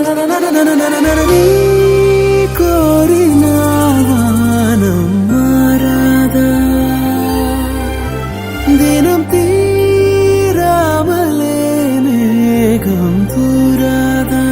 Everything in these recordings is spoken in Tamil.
நீ கோரினால் வானம் மாறாதா தினம் தீராமலே மேகம் தூராதா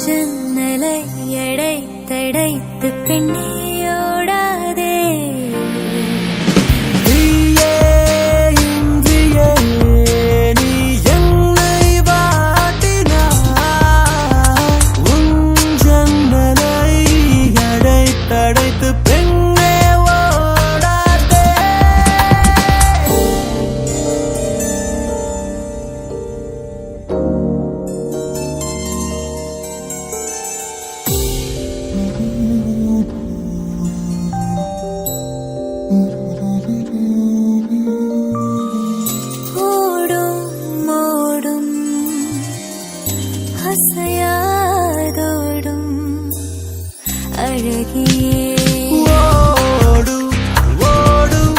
ஜன்னலை அடைத்தடைத்து பெண்ணியோடாதே நீ என்னை வாட்டினாய் உன் ஜன்னலை அடைத்தடைத்து பெண்ணே ஓடாதே அசையாதோடும் அழகியே ஓடும் ஓடும்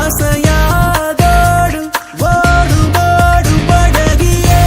அசையாதோடும் ஓடும் ஓடும் அழகியே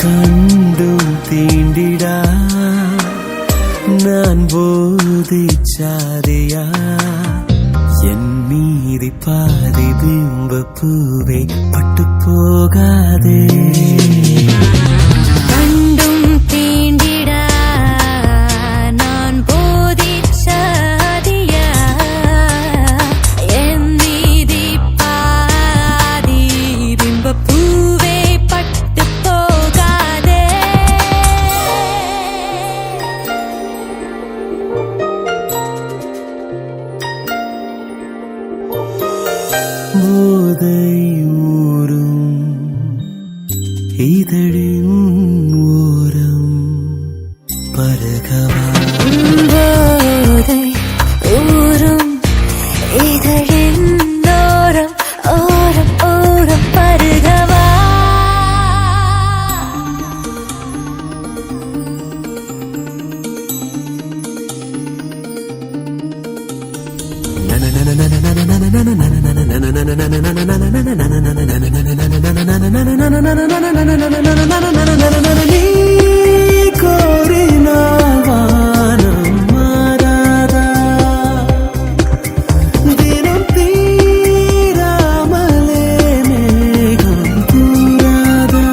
கண்டும் தீண்டிடா நான் போதிச்சாதையா என் மீதி பாதி பிம்ப பூவே பட்டு போகாதே கண்டும் தீண்டிடா நான் போதிச்சாதியா என் மீதி பாதி பிம்ப பூவே பட்டு போகாதே போதை ஊறும் இதழின் ஓரம் பருகவா போதை ஊறும் இதழின் ஓரம் ஓரம் ஓரம் பருகவா நீ கோரினால் வானம் மாறாதா தினம் தீராமலே மேகம் தூராதா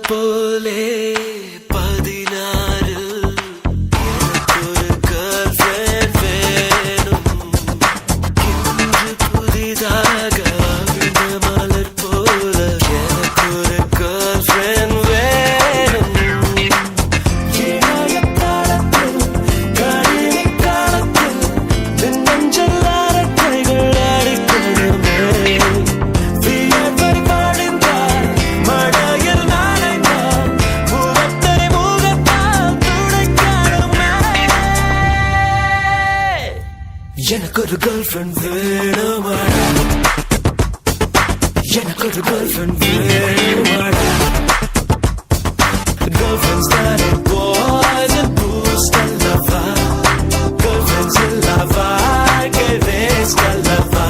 மலர் போலே 16 எனக்கொரு girlfriend வேணும். இன்று புதிதாக விழுந்த மலர் போல எனக்கொரு girlfriend வேணும். இணைய தளத்தில் கணினி காலத்தில் மின்னஞ்சல் அரட்டைகள் அடிக்கணுமே. வியர்வை வழிந்தால் மழையில் நனைந்தால் முகத்தை முகத்தால் துடைக்கணுமே. எனக்கொரு girlfriend வேணுமாடா, எனக்கொரு girlfriend வேணுமாடா. Girlfriends that are boys and boost and lava. Girlfriends in lava, que ves que lava.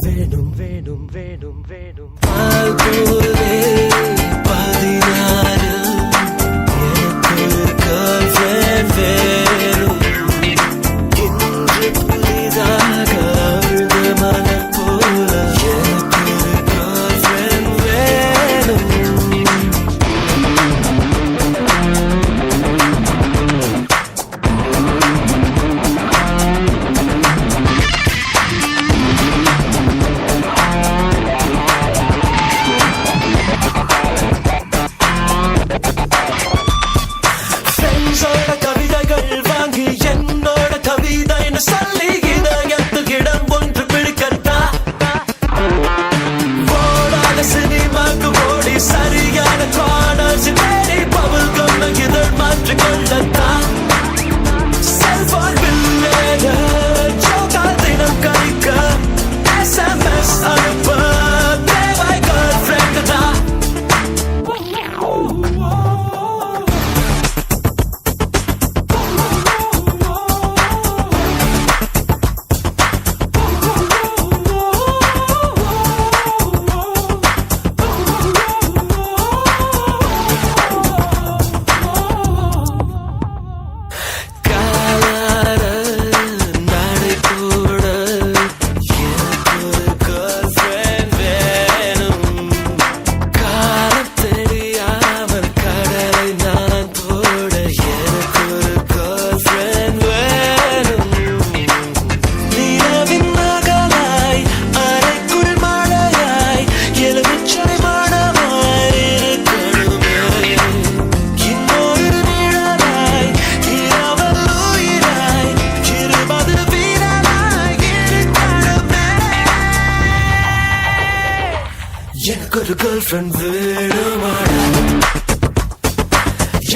Venum, venum, venum, venum. Al pole 16 எனக்கொரு girlfriend வேணும். இன்று புதிதாக விழுந்த மலர் போல எனக்கொரு girlfriend வேணும். ஃப்ரெண்ட்ஸோட கவிதைகள் வாங்கி என்னோட கவிதைன்னு சொல்லி இதயத்தில் இடம் ஒன்று பிடிக்கத்தா. ஓடாத சினிமாக்கு ஓடி சரியான கார்னர்ஸ் தேடி பபுள் கம்மை இதழ் மாற்றிக் கொள்ளத்தா. செல்போன் பில்லேட ஜோக்கால் தினம் கழிக்க SMS அனுப்ப தேவை girlfriend தான். காலார நடைபோட எனக்கொரு girlfriend வேணும். காலம் தெரியாமல் கடலை நான் போட எனக்கொரு girlfriend வேணும். நிலவின் மகளாய் அறைக்குள் மழையாய் எலுமிச்சை மணமாய் இருக்கணுமே. இன்னொரு நிழலாய் இரவல் உயிராய் 20 வீரனாய் இருக்கணுமே. எனக்கொரு girlfriend வேணுமாடா,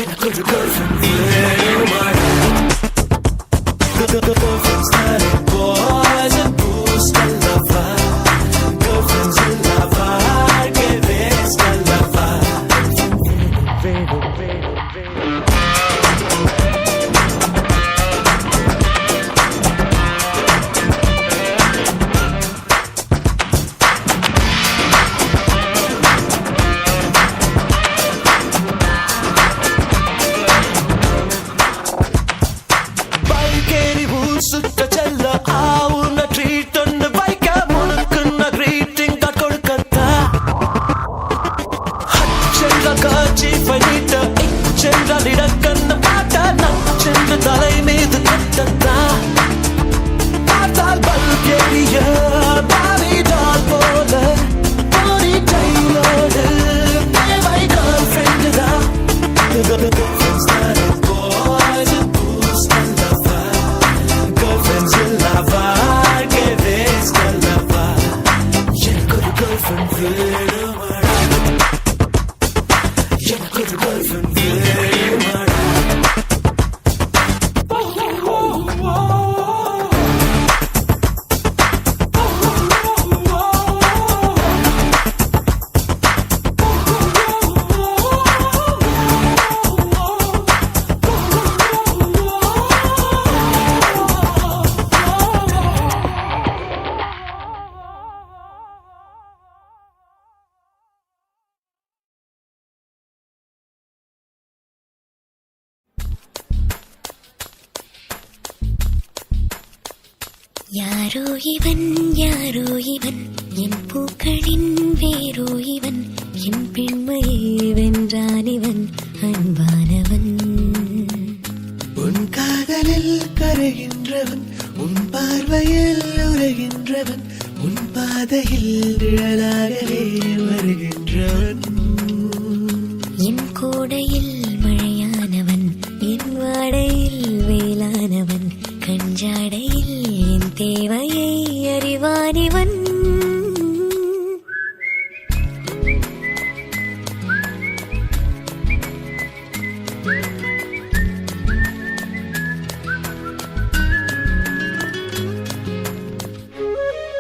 எனக்கொரு girlfriend வேணுமாடா. Girlfriends that are boys and boost and lava. Girlfriends in lava, que ves que lava. Venum, venum, venum. பைக்கேறி ஊர் சுத்த செல்ல ஆவுன ட்ரீட் ஒன்று வைக்க முழுக்குன்ன greeting card கொடுக்கத்தா. ஹச்சென்ற கர்ச்சீஃபை நீட்ட இச்சென்றால் இடக்கண்ண பாட்ட நச்சென்று தலை மீது கட்டத்தா. பார்த்தால் பல்கேரிய பாவி டால் போல போரி டைலோடு தேவை girlfriend தான். Girlfriends that are boys and boost and lava. Girlfriends in lava, que ves que lava. எனக்கொரு girlfriend வேணுமாடா, எனக்கொரு girlfriend வேணுமாடா. யாரோ இவன் யாரோ இவன் என் பூக்களின் வேரோ இவன், என் பெண்மையை வென்றான் இவன், அன்பானவன். உன் காதலில் கரைகின்றவன், உன் பார்வையில் உரைகின்றவன், உன் பாதையில் நிழலாகவே வருகின்றவன். என் கோடையில் மழையானவன், என் வாடையில் வேளானவன், கஞ்சாடையில் என் தேவையை அறிவானிவன்.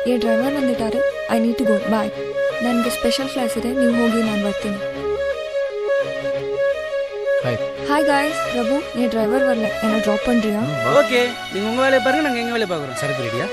ये ड्राइवर ಬಂದಿದ್ದಾರೆ. I need to go. Bye. ನನಗೆ ಸ್ಪೆಷಲ್ ಕ್ಲಾಸ್ ಇದೆ, ನೀವು ಹೋಗಿ, ನಾನು ಬರ್ತೀನಿ. ஹாய் காய்ஸ், பிரபு நீ டிரைவர் வரல, என்ன ட்ராப் பண்றியா? ஓகே, நீங்க உங்க வேலையை பாருங்க, நாங்க எங்க வேலையை பாக்குறோம். சரக்கு ரெடியா?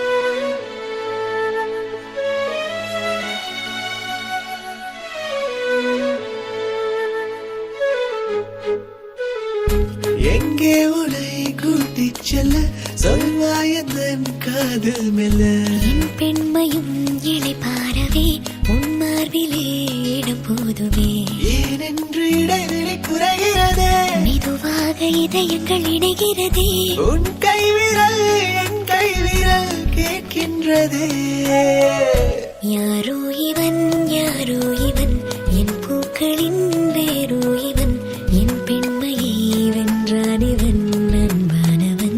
எங்கே உன்னை கூட்டிச் செல்ல சொல்வாயந்தன் காதல் மெல்ல. என் பெண்மையும் இளைப்பாரவே உன் மார்பிலே இடம் போதுமே. ஏனென்று இடைவெளி குறைகிறதே, மெதுவாக இதயங்கள் இணைகிறதே. உன் கைவிரல் என் கைவிரல் கேட்கின்றதே. யாரோ இவன், யாரோ இவன், என் பூக்களின் வேரோ இவன், என் பெண்மையை வென்றான் இவன், அன்பானவன்.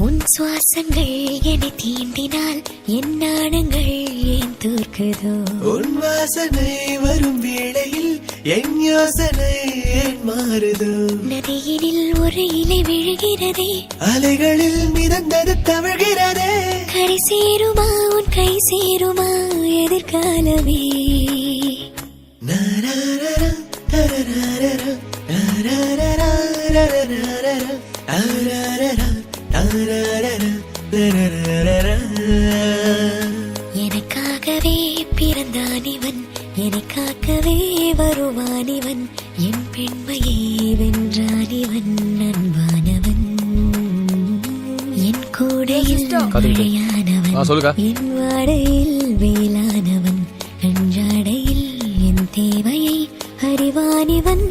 உன் சுவாசங்கள் என்னை தீண்டினால் என் நாணங்கள் ஏன் தோற்குதோ? உன் வாசனை வரும் வேளையில் என் யோசனை ஏன் மாறுதோ? நதியினில் ஒரு இலை விழுகிறதே, அலைகளில் மிதந்தது தவழ்கிறதே. கரை சேருமா உன் கை சேருமா எதிர்காலமே? நரரர, தரரர, நரரர, நரரர, அரரர, நரரர, நரரர. எனக்காகவே பிறந்தான் இவன், எனக்காகவே வருவான் இவன், என் பெண்மையை வென்றான் இவன், அன்பானவன். என் கூடையில் மழையானவன், என் வாடையில் வேளானவன், அன்றாடையில் என் தேவையை அறிவான் இவன்.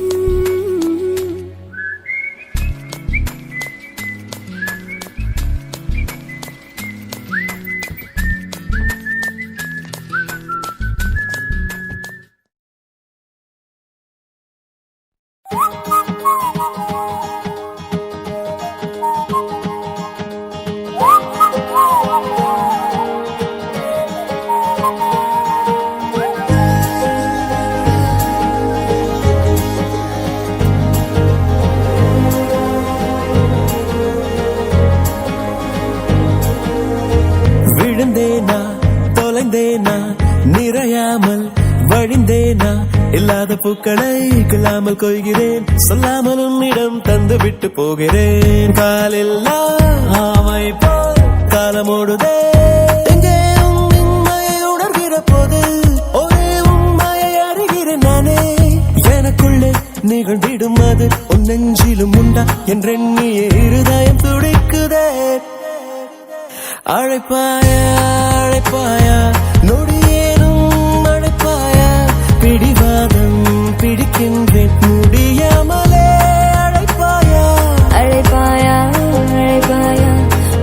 விழுந்தேனா தொலைந்தேனா நிறையாமல் வழிந்தேனா, இல்லாத பூக்களை கிள்ளாமல் கொய்கிறேன், சொல்லாமல் உன்னிடம் தந்து விட்டு போகிறேன். காலில்லா ஆமை போல் காலமோடுதே, எங்கே உண்மையை உணர்கிற போது ஒரே உண்மையை அறிகிறேன் நானே. எனக்குள்ளே நிகழ்ந்திடும் அது உன் நெஞ்சிலும் உண்டா என்றெண்ணிய இருதயம் துடிக்குதே. அழைப்பாயா அழைப்பாயா நொடியேனும் அழைப்பாயா, பிடிவாதம் பிடிக்கின்றேன் முடியாமலே. அழைப்பாயா அழைப்பாயா அழைப்பாயா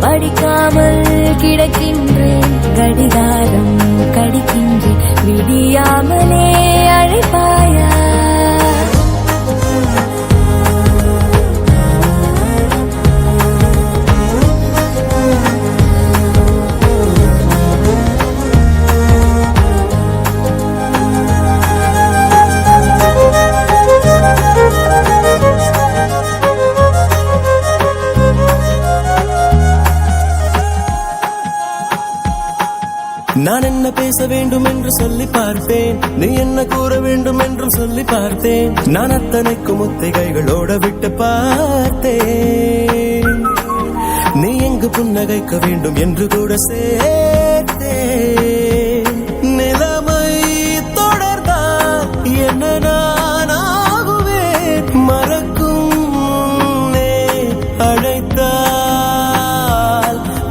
படிக்காமல் கிடக்கின்றேன் கடிகாரம் கடிக்கின்றேன் விடியாமலே அழைப்பாயா நான் என்ன பேச வேண்டும் என்று சொல்லி பார்ப்பேன், நீ என்ன கூற வேண்டும் என்றும் சொல்லி பார்த்தேன். நான் அத்தனைக்கும் முத்திகைகளோட விட்டு பார்த்தேன். நீ எங்கு புன்னகைக்க வேண்டும் என்று கூட சேர்த்தேன். நிலைமை தொடர்ந்தால் என்ன நான் ஆகுவேன், மறக்கும் முன்னே அழைத்தால்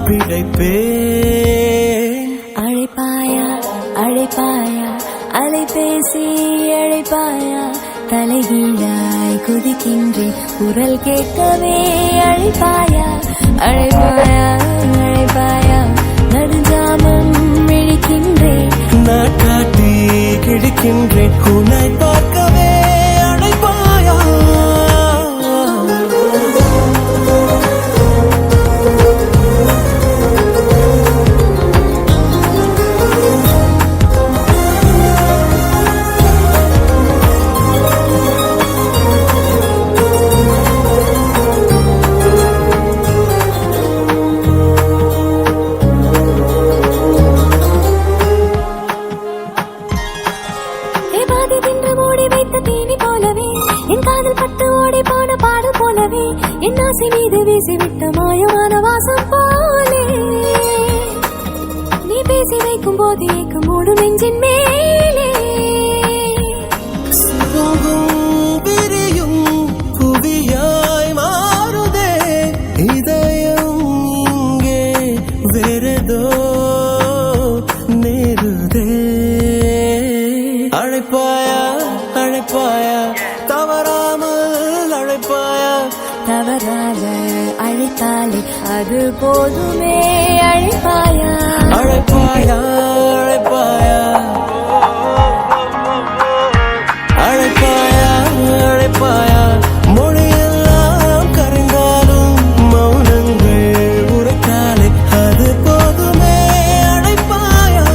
பிழைப்பேன். அழைப்பாயா அலைபேசி அழைப்பாயா தலைகீழாய் குதிக்கின்றேன் குரல் கேட்கவே அழைப்பாயா அழைப்பாயா நடுஞ்சாமம் விழிக்கின்றேன் நான் காட்டி கிழிக்கின்றேன் உன்னை பார்க்கவே அழைப்பாயா. என் ஆசை மீது வீசிவிட்ட மாயமான வாசம் போலே நீ பேசி வைக்கும் போது ஏக்கம் மூடும் நெஞ்சின் மேலே விரியும் புவியாய் மாறுதே இதயம் இங்கே வேறதோ நேருதே. அழைப்பாயா தவறாமல் அழைப்பாயா தவறாக அழைத்தாலே அது போதுமே அழைப்பாயா மொழியெல்லாம் கரைந்தாலும் மௌனங்கள் உரைத்தாலே அது போதுமே அழைப்பாயா.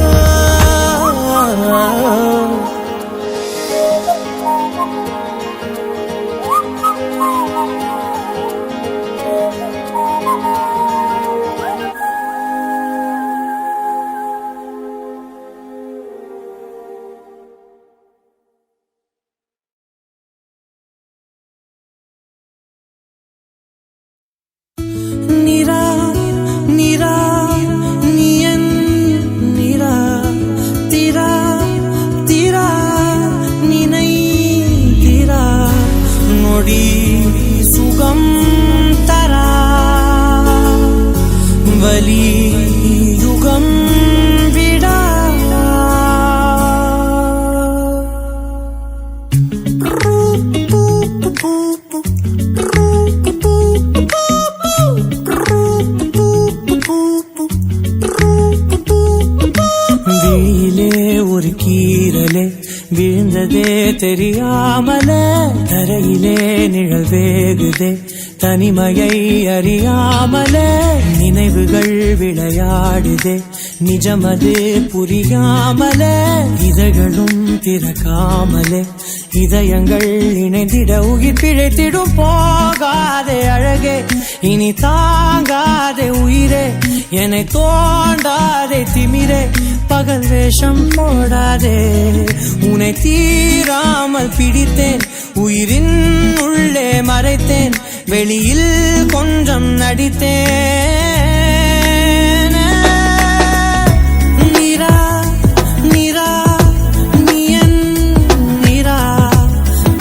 சுகம் தரா வலி யுகம் விடா வீலே ஒரு கீரலே விழுந்ததே தெரியாமல தரையிலே நிழல் வேகுதே தனிமையை அறியாமல நினைவுகள் விளையாடுதே நிஜமது புரியாமல இதழ்களும் திறக்காமலே இதயங்கள் இணைந்திட உயிர் பிழைத்திடும் போகாதே அழகே இனி தாங்காதே உயிரே என்னை தோண்டாதே திமிரே பகல் வேஷம் போடாதே உன்னை தீராமல் பிடித்தேன் உயிரின் உள்ளே மறைத்தேன் வெளியில் கொஞ்சம் நடித்தேன். நீரா நீரா நீ என் நீரா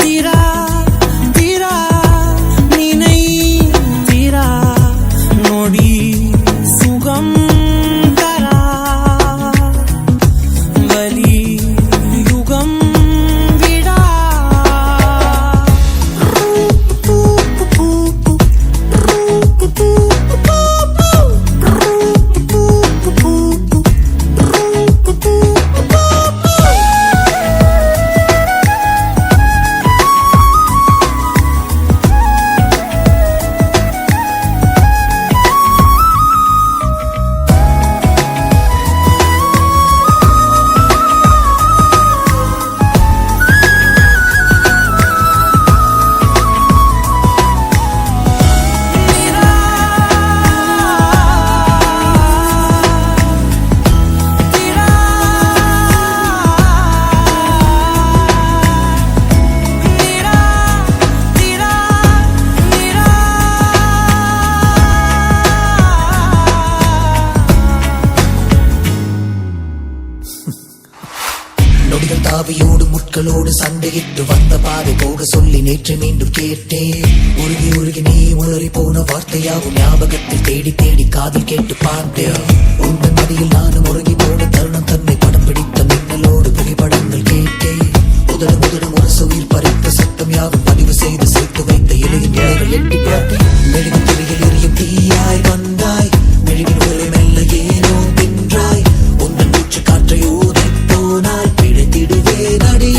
தீரா தீரா நினை தீரா நொடி சுகம் தரா வலி யுகம் விடா. ஆவியோடு முட்களோடு சண்டையிட்டு வந்த பாதை போக சொல்லி நேற்று மீண்டும் கேட்டேன். உருகி உருகி நீ உளறி போன வார்த்தையாவும் ஞாபகத்தில் தேடி தேடி காதில் கேட்டு பார்த்தேன். உங்கள் மடியில் நானும் உருகி போன தருணம் தன்னை படம் பிடித்த மின்னலோடு புகைப்படங்கள் கேட்டேன். முதல் முதல் முரசு உயிர் பறித்த சத்தம் யாவும் பதிவு செய்து சேர்த்து வைத்த இலையின் நிலைகள் எட்டி பார்த்தேன். மெழுகு திரையில் எரியும் தீயாய் வந்தாய், மெழுகின் உலை மெல்ல ஏனோ தின்றாய். உங்கள் மூச்சு காற்றை ஊதி போனால் பிழைத்திடுவே நடி.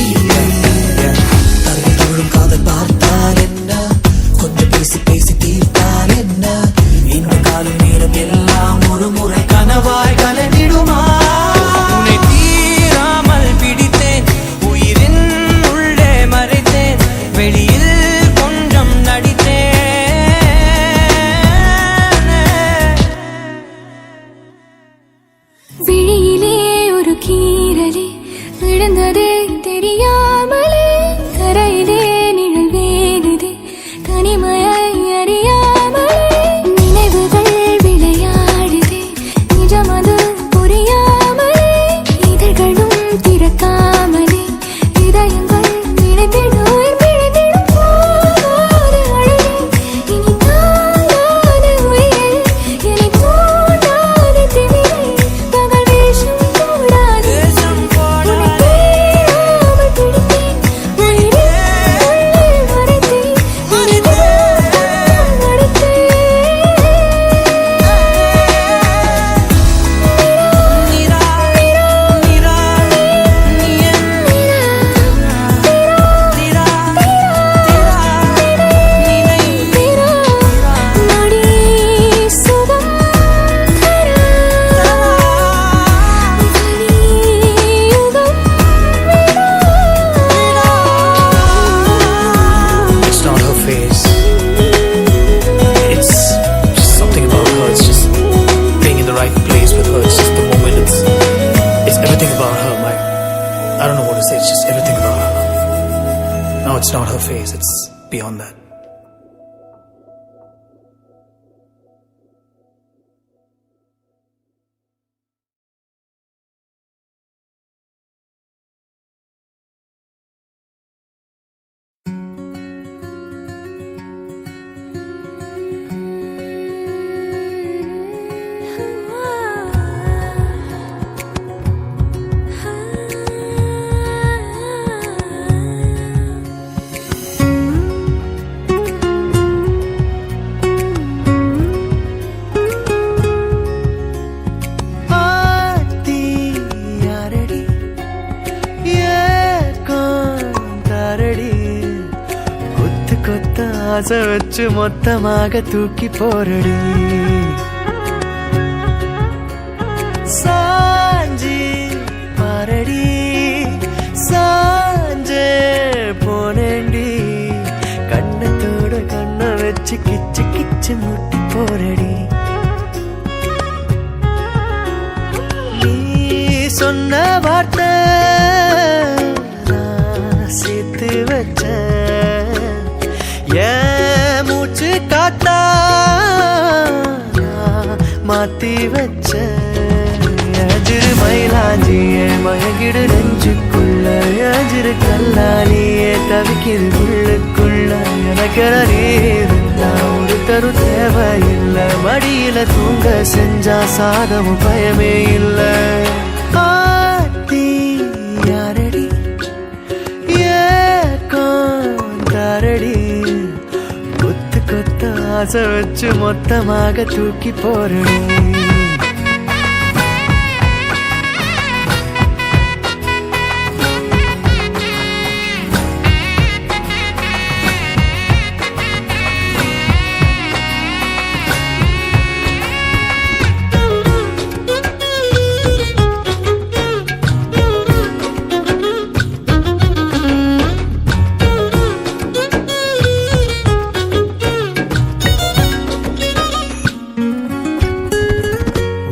தரையில் தவழும் காதல் பார்த்தால் என்ன, கொஞ்சம் பேசி பேசி தீர்த்தால் என்ன. இந்த காலம் நேரம் எல்லாம் ஒரு முறை கனவாய் கலந்திடுமா. உன்னை தீராமல் பிடித்தேன், உயிரின் உள்ளே மறைத்தேன், வெளியில் கொஞ்சம் நடித்தேன். விழியிலே ஒரு கீறலே விழுந்ததே தெரியாமலே, கரையிலே நிழல் வேகுதே தனிமையை அறியாமலே. நினைவுகள் விளையாடுதே நிஜமது புரியாமலே, இதழ்களும் திறக்காமலே இதயங்கள் நினைத்திடும் பிழைத்திடும் போகாத அழகே. இனி தாங்காத உயிரே, இனி தூண்டாத திமிரே, பகல் வேஷம் போடாதே. உன்னை தேடாமல் பிடித்தேன், உயிரின் உள்ளே மறைத்தேன், உனது நடத்தேன். It's not her face, it's just something about her. It's just being in the right place with her. It's just the moment. It's everything about her. I don't know what to say. It's just everything about her. No, it's not her face. It's beyond that. ஆத்தி யாரடி ஏக்கம் தாரடி, கொத்து கொத்த ஆசை வச்சு மொத்தமாக தூக்கி போரடி. சாஞ்சி பாரடி, சாஞ்சே போனேண்டி, கண்ணத்தோட கண்ணை வச்சு கிச்சு கிச்சு முட்டி போரடி. நீ சொன்ன வார்த்தை நான் சேர்த்து வச்சேன், என் மூச்சு காத்தா நான் மாத்தி வச்சேன். எஜிரு மயிலாஞ்சியே மயங்கிடு நெஞ்சுக்குள்ள, எஜிரு கல்லாலியே தவிக்கிது உள்ளுக்குள்ள. எனக்கு நீருந்தா ஒரு தரு தேவையில்லை, மடியில தூங்க செஞ்சா சாதமும் பயமே இல்லை. ஆத்தி யாரடி ஏக்கம் தாரடி, கொத்து கொத்த ஆசை வச்சு மொத்தமாக தூக்கி போரடி.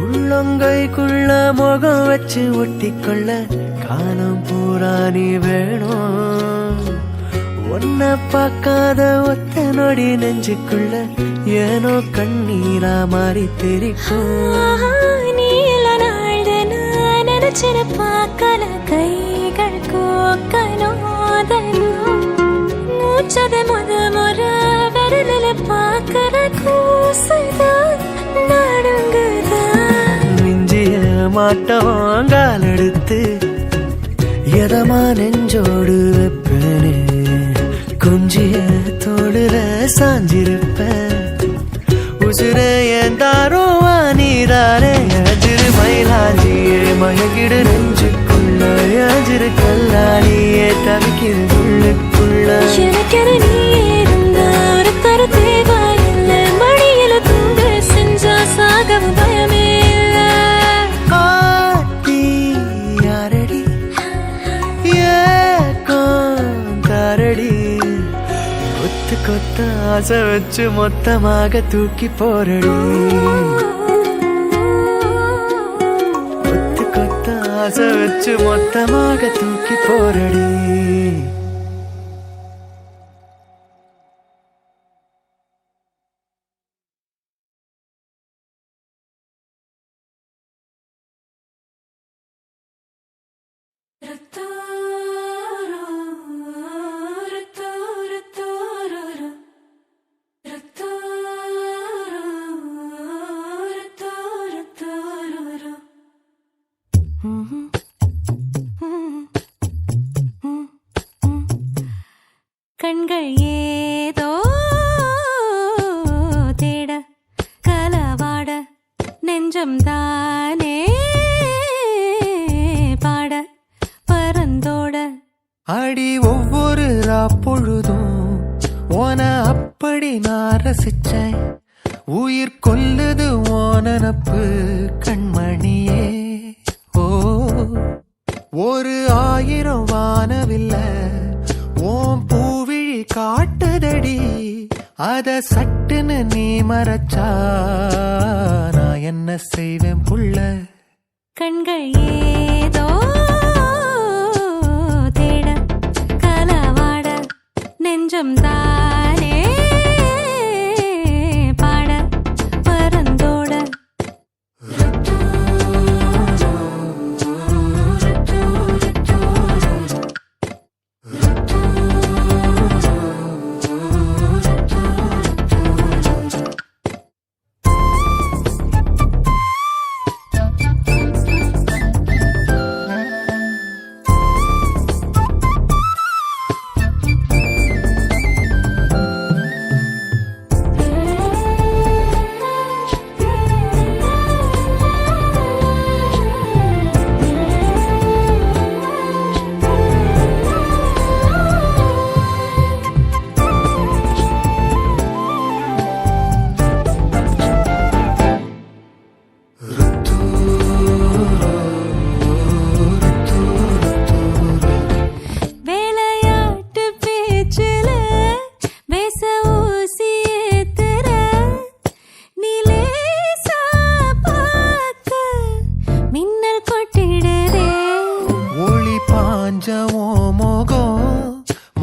உள்ளங்கைக்குள்ள முகம் வச்சு ஒட்டிக்கொள்ள காலம் பூரா நீ வேணும். ஒன்ன பார்க்காத ஒத்த நொடி நெஞ்சுக்குள்ள ஏனோ கண்ணீரா மாறி தெரிக்கும். நீல நாள் நினைச்சிரு பார்க்கல கைகள் கூட ஓசைதான் நடுங்குதா மிஞ்சிய மாட்டோம் கால் எடுத்து எதமா நெஞ்சோடு வெப்பனே குஞ்சிய தோடுல சாஞ்சிருப்பேன் உசுர ஏந்தாரோ நீதாரே அஜிரு மயிலாஞ்சியே மயகிடு நெஞ்சுக்குள்ள அஜிரு கல்லாலியே தவிக்கிது உள்ளுக்குள்ள எனக்கென நீ இருந்தா ஒரு தர தேவையில்லை மடியில தூங்க செஞ்சா சாகவும் பயமே இல்லை காட்டி யாரடி ஏரடி கொத்து கொத்த ஆசை வச்சு மொத்தமாக தூக்கி போரடி கொத்து கொத்த ஆசை வச்சு மொத்தமாக தூக்கி போரடி கண்கள் ஏதோ தேட கலவாட நெஞ்சம் தானே பாட பரந்தோட அடி ஒவ்வொரு பொழுதும் ஓன அப்படி நான் ரசிச்சேன் உயிர் கொல்லுது ஓனப்பு கண்மணியே ஓ ஒரு 1000 வானவில்ல ஓம் பூவிழி காட்டுதடி அத சட்டுன்னு நீ மறைச்சா நான் என்ன செய்வேன் புள்ள கண்கள் ஏதோ தேட கலவாட நெஞ்சம் தானே பாட பரந்தோட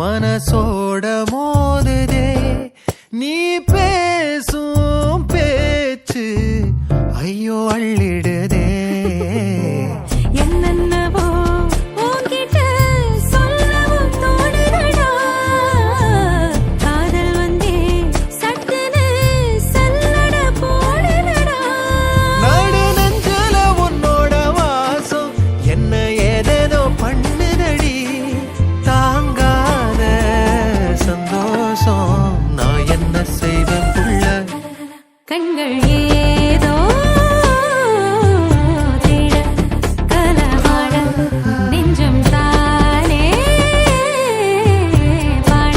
மனசோட மோதுதே நீ பேசும் பேச்சு ஐயோ அள்ளிடுதே என்னென்னவோ உன்கிட்ட சொல்லவும் தோணுதடா காதல் வந்தே சட்டுன்னு சல்லட போடுதடா நடு நெஞ்சல உன்னோட வாசம் என்ன ஏதேதோ பண்ணுதடி தாங்காத சந்தோஷம் நான் என்ன செய்வேன் புள்ள கண்கள் ஏதோ தேட கலவாட நெஞ்சம் தானே பாட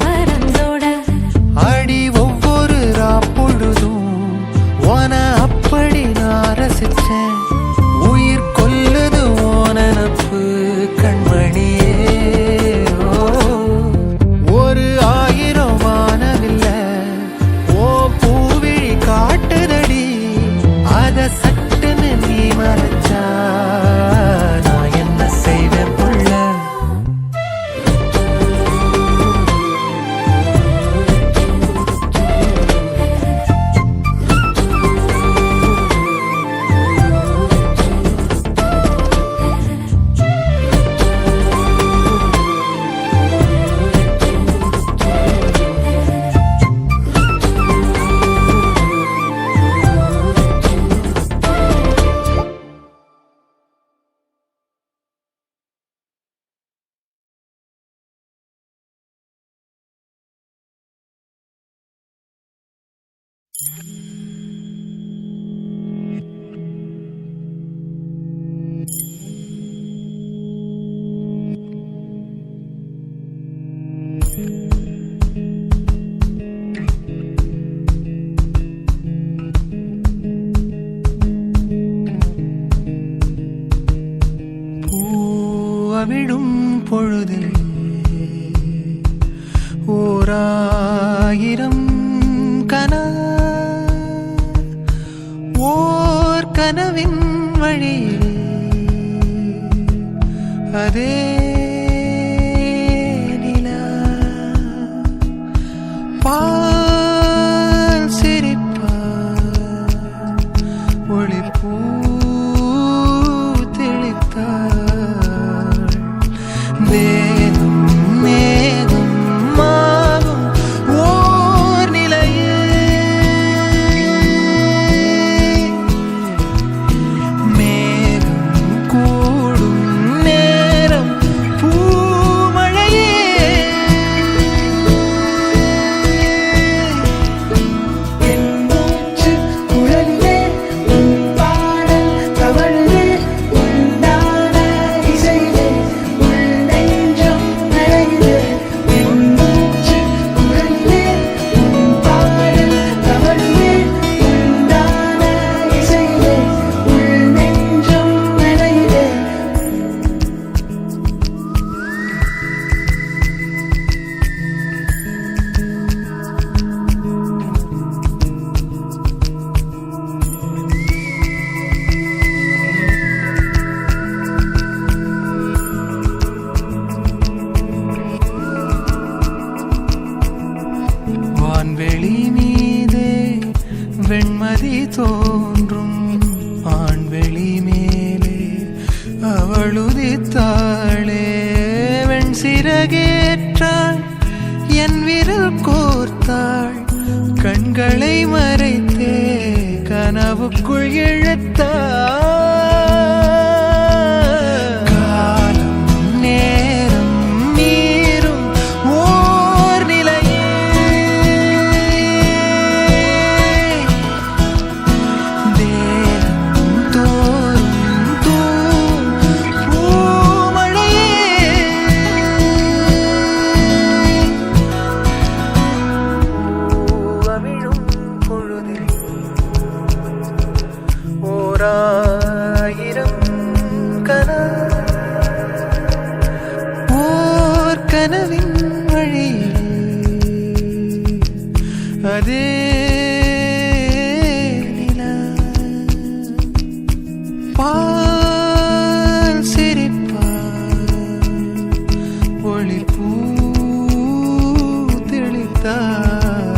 பரந்தோட அடி ஒவ்வொரு பொழுதும் ஓன அப்படி நான் ரசிச்சேன் உயிர் கொல்லுது ஓனப்பு கண்மணியே ஒரு 1000 வானவில்ல ஓ பூவிழி காட்டுதடி அத சட்டுன்னு நீ மறைச்சா நான் என்ன செய்வேன் புள்ள அவிழும் பொழுதில் ஓராயிரம் ஓர் கனவின் வழியில் அதே நிலா பால் சிரிப்பார் ஒளிப்பூ தெளித்தாள் மேகம் மேகம் மாகும் ஓர் நிலையே மேகம் கூடும் நேரம் பூமழையே என் மூச்சு குழலே உன் பாடல் தவழ்வே உண்டான இசையிலே உள் நெஞ்சம் நனையுதே என் மூச்சு குழலே உன் பாடல் தவழ்வே உண்டான இசையிலே உள் நெஞ்சம் நனையுதே வான்வெளி மீதே வெண்மதி தோன்றும் ஆண்வெளி மேலே அவளுதித்தாளே வெண் சிறகேற்றாள் என் விரல் கோர்த்தாள் கண்களை மறைத்தே கனவுக்குள் இழுத்தாள் காலம் நேரம் நீரும் ஓர் நிலையே தேகம் தோறும் தூம் பூமழையே அவிழும் பொழுதில் ஓராயிரம் ஓர் கனவின் வழியில் அதே நிலா பால் சிரிப்பார் ஒளிப்பூ தெளித்தாள்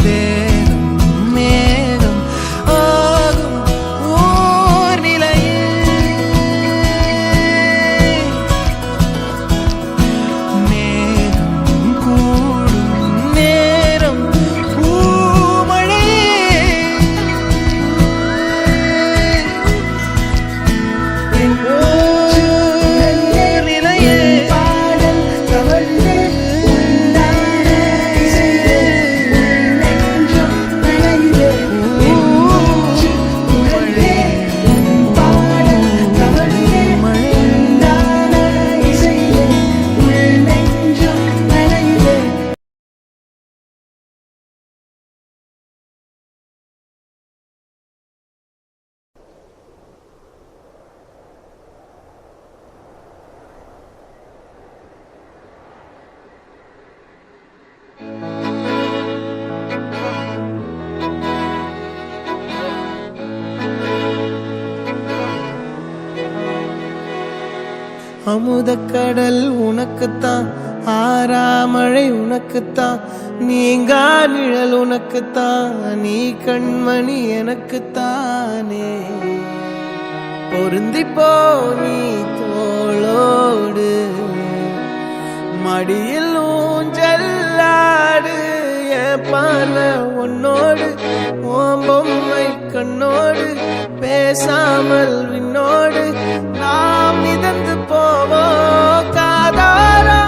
தேகம் மேகம் ஆகும் ஓர் நிலையே மேகம் கூடும் நேரம் பூமழையே என் ஓர் நிலையே பாடல் தவழ்வே உண்டான இசையிலே உள் நெஞ்சம் நனையுதே என் மூச்சு குழலே உன் பாடல் தவழ்வே உண்டான இசையிலே உள் நெஞ்சம் நனையுதே அமுதக்கடல் உனக்குத்தான் ஆறாமழை உனக்குத்தான் நீங்கா நிழல் உனக்குத்தான் நீ கண்மணி எனக்குத்தானே பொருந்திப்போ நீ தோளோடு மடியில் ஊஞ்சல்லாடு என் பார்வை உன்னோடு ஓம் பொம்மை கண்ணோடு பேசாமல் விண்ணோடு நாம் மிதந்து போவோம் காதாரா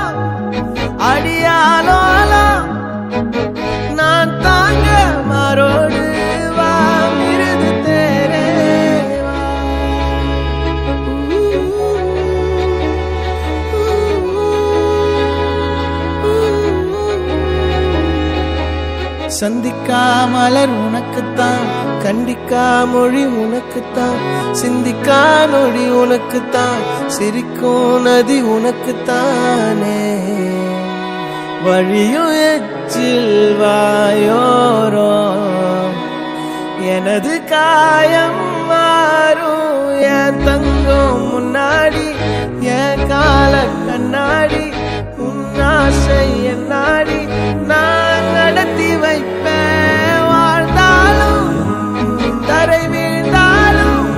அடியாலோலா நான் தாங்க மாறோடு வா மிருது தேரே வா. சந்திக்கா மலர் உனக்குத்தான் கண்டிக்கா மொழி உனக்குத்தான், சிந்திக்கா நொடி உனக்குத்தான், சிரிக்கும் நதி உனக்குத்தானே. வழியும் எச்சில் வாயோரோ எனது காயம் மாறும். என் தங்கம் முன்னாடி என் கால கண்ணாடி, உன் ஆசை என் நாடி நான் நடத்தி வைப்பேன். வாழ்ந்தாலும் தரை வீழ்ந்தாலும்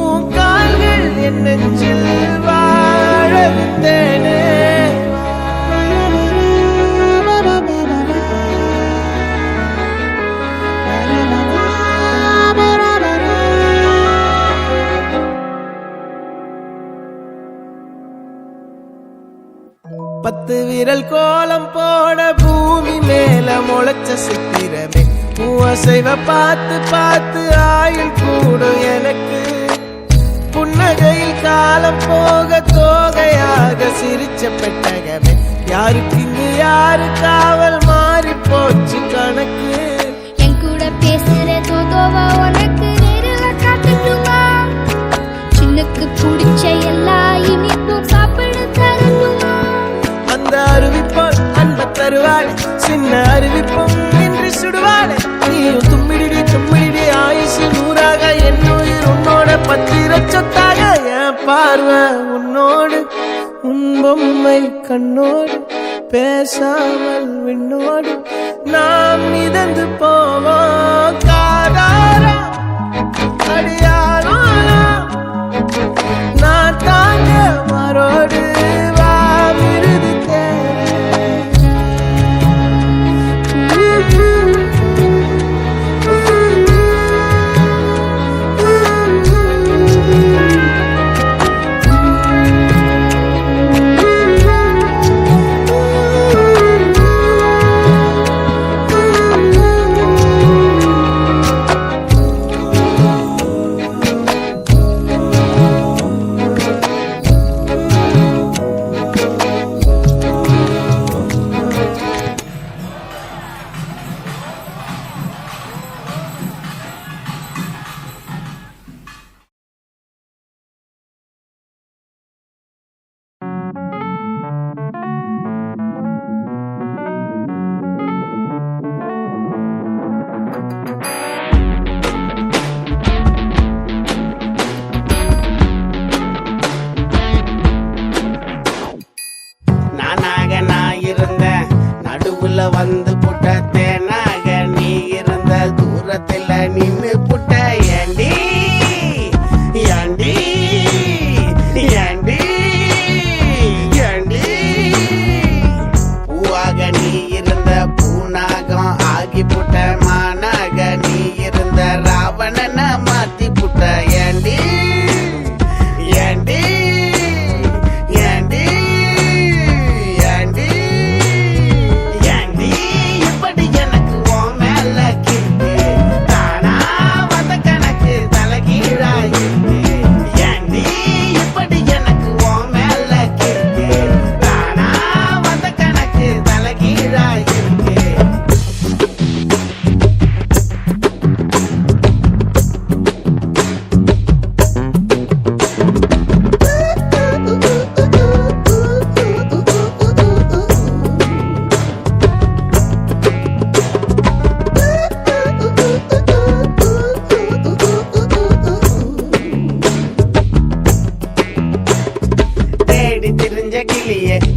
உன் கால்கள் என் நெஞ்சில் வாழ விட்டேனே. பத்து விரல் கோலம் போட பூமி மேல முளைச்ச சித்திரமே, அசைவ பார்த்து பார்த்து ஆயுள் கூடும் எனக்கு. புன்னகையில் காலம் போக தோகையாக சிரிச்ச பெட்டகமே, யாருக்கு இங்கு யாரு காவல் மாறி போச்சு கணக்கு. என் கூட பேசுற தோதோவா உனக்கு நேரில் காட்டட்டுமா? சின்னுக்கு பிடிச்ச எல்லா இனிப்பும் சாப்பிட தரணுமா? அந்த அருவிப்போல் அன்ப தருவாள், சின்ன அருவிப்பும் இன்று சுடுவாள். நீயும் தும்மிடி தும்மிடி ஆயுசு நூறாக, என் உயிர் உன்னோட பத்திர சொத்தாக. என் பார்வை உன்னோடு, உன் பொம்மை கண்ணோடு, பேசாமல் விண்ணோடு நாம் மிதந்து போவோம். காதாரா அடியாரோ நான் தாங்க மரோடு வந்து புட்ட தேனாக நீ இருந்த தூரத்துல நின்னு புட்ட. ஏண்டி ஏண்டி ஏண்டி ஏண்டி பூவாக நீ இருந்த பூனாகம் ஆகி புட்ட. மானாக நீ இருந்த ராவணன மாத்தி புட்ட. ஏண்டி ஏண்டி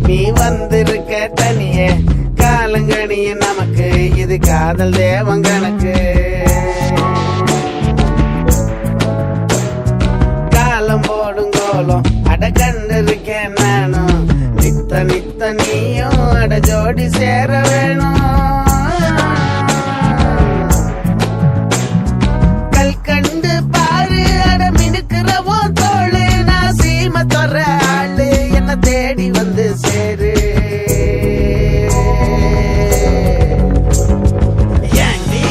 நீ வந்திருக்க தனியே காலங்கணிய நமக்கு இது காதல் தேவங்கனக்கு. காலம் போடும் கோலம் அட கண்டு இருக்கேன் நானும். நித்த நித்த நீயும் அட ஜோடி சேர வேணும். கல் கண்டு பாரு அட மினுக்கிறவோ தோளு. நான் சீம தொற ஆளு என்ன தேடி வந்து சேரு. ஏண்டி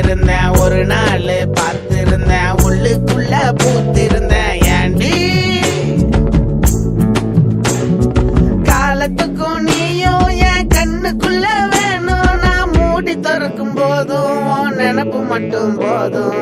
காத்திருந்தேன் ஒரு நாள் பார்த்திருந்தேன் உள்ளுக்குள்ள பூத்திருந்தேன் ஏண்டி காலத்துக்கும் நீயும் என் கண்ணுக்குள்ள வேணும் நான் மூடி திறக்கும் போதும் நினப்பு மட்டும் போதும்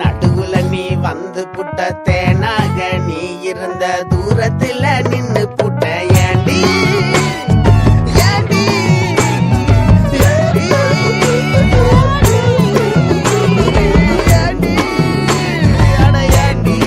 நடுவுல நீ வந்து புட்ட தேனாக நீ இருந்த தூரத்துல நின்னு புட்ட ஏண்டி ஏண்டி ஏண்டி ஏண்டி அட ஏண்டி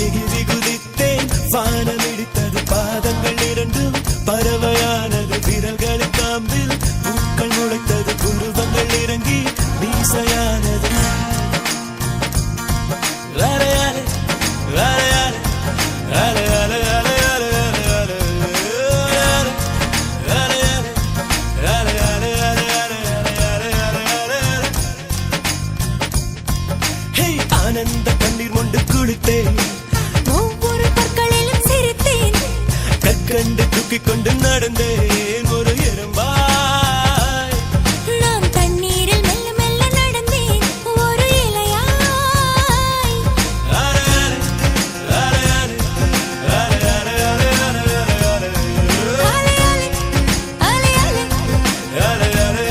எகிரி குதித்தேன் வானமிடித்தது பாதங்கள் இரண்டும் பறவையானது விரல்கள் காம்பில் பூக்கள் முளைத்தது குருவங்கள் இறங்கி மீசையானது அலையாலே அலையாலே அலையாலே அலையாலே அலையாலே அலையாலே அலையாலே அலையாலே ஹே ஆனந்த கண்ணீர் கொண்டு குளித்தேன் ஒவ்வொரு பற்களிலும் சிரித்தேன் கற்கண்டு தூக்கிக் கொண்டு நடந்தேன் ஒரு எறும்பாய் நான் தண்ணீரில் மெல்ல மெல்ல நடந்தேன் ஒரு இலையாய் அலையாலே அலையாலே அலையாலே அலையாலே அலையாலே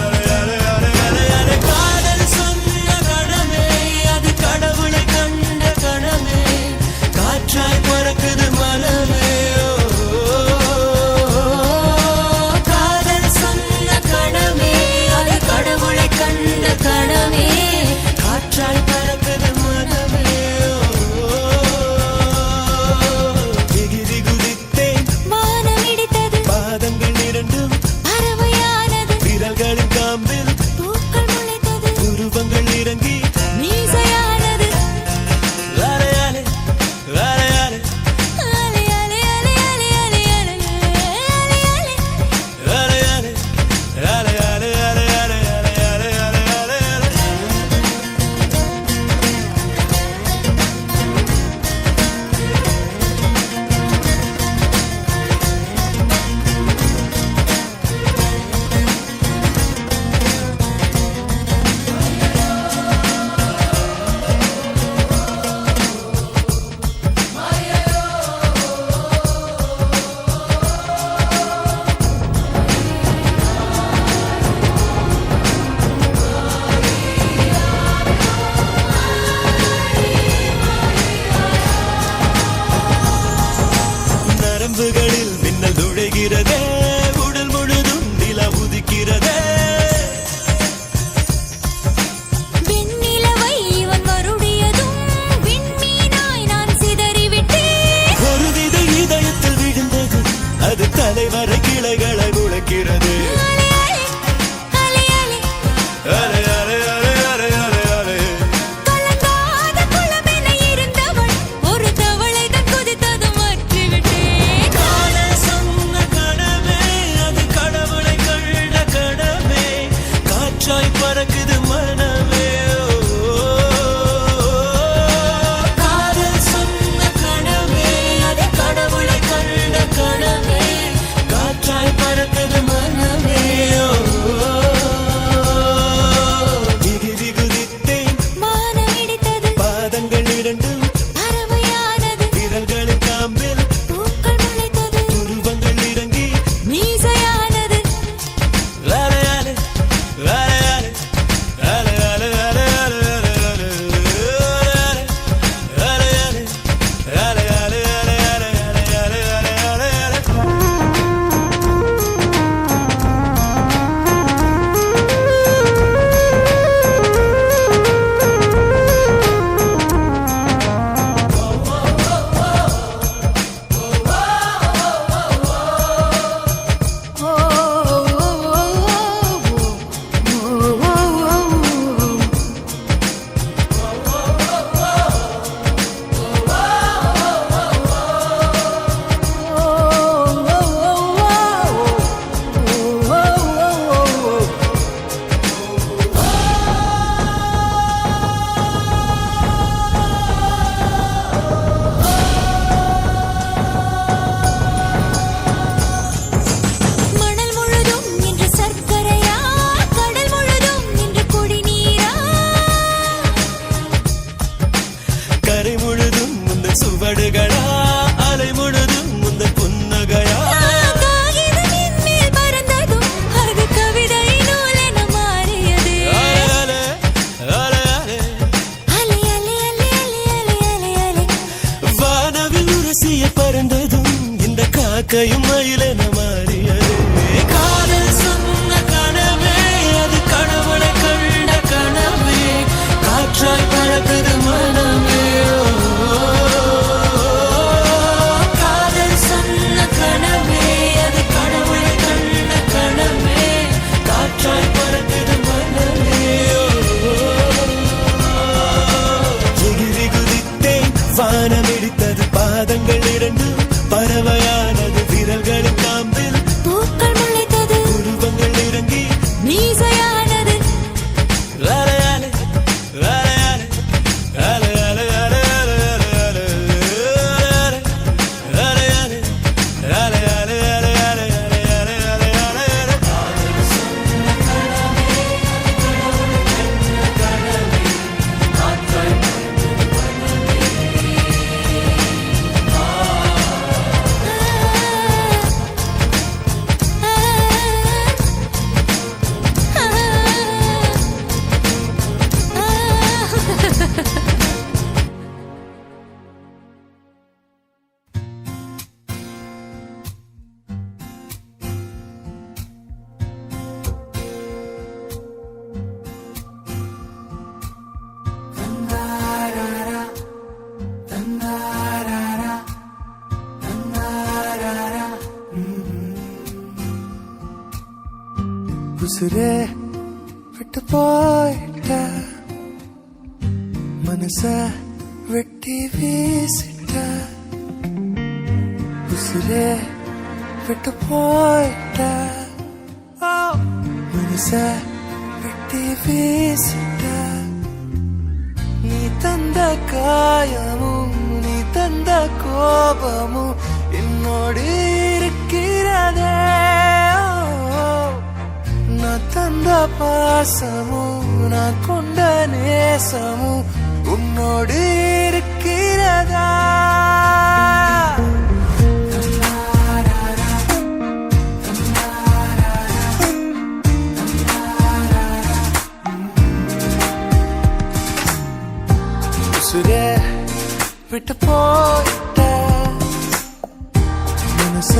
அலையாலே அலையாலே காதல் சொன்ன கணமே அது கடவுளை கண்ட கணமே காற்றாய் பறக்குது மனமே காதல் சொன்ன கணமே அது கடவுளை கண்ட கணமே காற்றாய் பறக்குது மனமே எகிரி குதித்தேன் வானமிடித்தது பாதங்கள் இரண்டும் பறவையானது விரல்களின் காம்பில் பூக்கள் முளைத்தது உருவங்கள் இறங்கி மீசையானது அலையாலே அலையாலே அலையாலே அலையாலே அலையாலே அலையாலே அலையாலே அலையாலே அலையாலே அலையாலே நரம்புகளில் மின்னல் நுழைகிறதே உடல் முழுதும் நிலா உதிக்கிறதே வெண்ணிலவை இவன் வருடியதும் விண்மீனாய் நான் சிதறிவிட்டேன் ஒரு விதை இதயத்தில் விழுந்தது அது தலைவரை கிளைகளை உழைக்கிறது அலையாலே அலையாலே அலையாலே அலையாலே அலையாலே கலங்காத குளமென இருந்தவள் ஒரு தவளை தான் குதித்தது மாற்றிவிட்டேன் காதல் சொன்ன கணமே அது கடவுளை கண்ட கடமே காற்றாய் பறக்குது மனமே காதல் சொன்ன கணமே அது கடவுளை கண்ட கணமே காற்றாய் பறக்குது மனமே எகிரி குதித்தேன் வானமிடித்தது பாதங்கள் இரண்டும் பறவையானது விரல்களின் காம்பில் பூக்கள் முளைத்தது உருவங்கள் இறங்கி மீசையானது அலையாலே அலையாலே அலையாலே இறக்கையும் மயிலென மாறியது. காதல் சொன்ன கனவே அது கடவுளை கண்ட கனவே, காற்றாய் பறக்குது மனமே. காதல் சொன்ன கனவே அது கடவுளை கண்ட கனவே, காற்றாய் பறக்குது மனமே. எகிரி குதித்தேன், வானம் இடித்தது பாதங்கள் இரண்டு, பறவையானது விரல்களின் காம்பில், பூக்கள் முளைத்தது, உருவங்கள் இறங்கி மீசையானது, அலையாலே, அலையாலே, அலையாலே, அலையாலே, அலையாலே, அலையாலே, அலையாலே, அலையாலே, அலையாலே, அலையாலே. உசுரே விட்டு போயிட்ட, மனச வெட்டி வீசிட்ட. உசுரே விட்டு போயிட்ட, மனச வெட்டி வீசிட்ட. நீ தந்த காயமும் நீ தந்த கோபமும் என்னோடு இருக்கிறதே. நான் தந்த பாசமும் நான் கொண்ட நேசமும் உன்னோடு இருக்கிறதா? உசுரே விட்டு போயிட்ட, மனச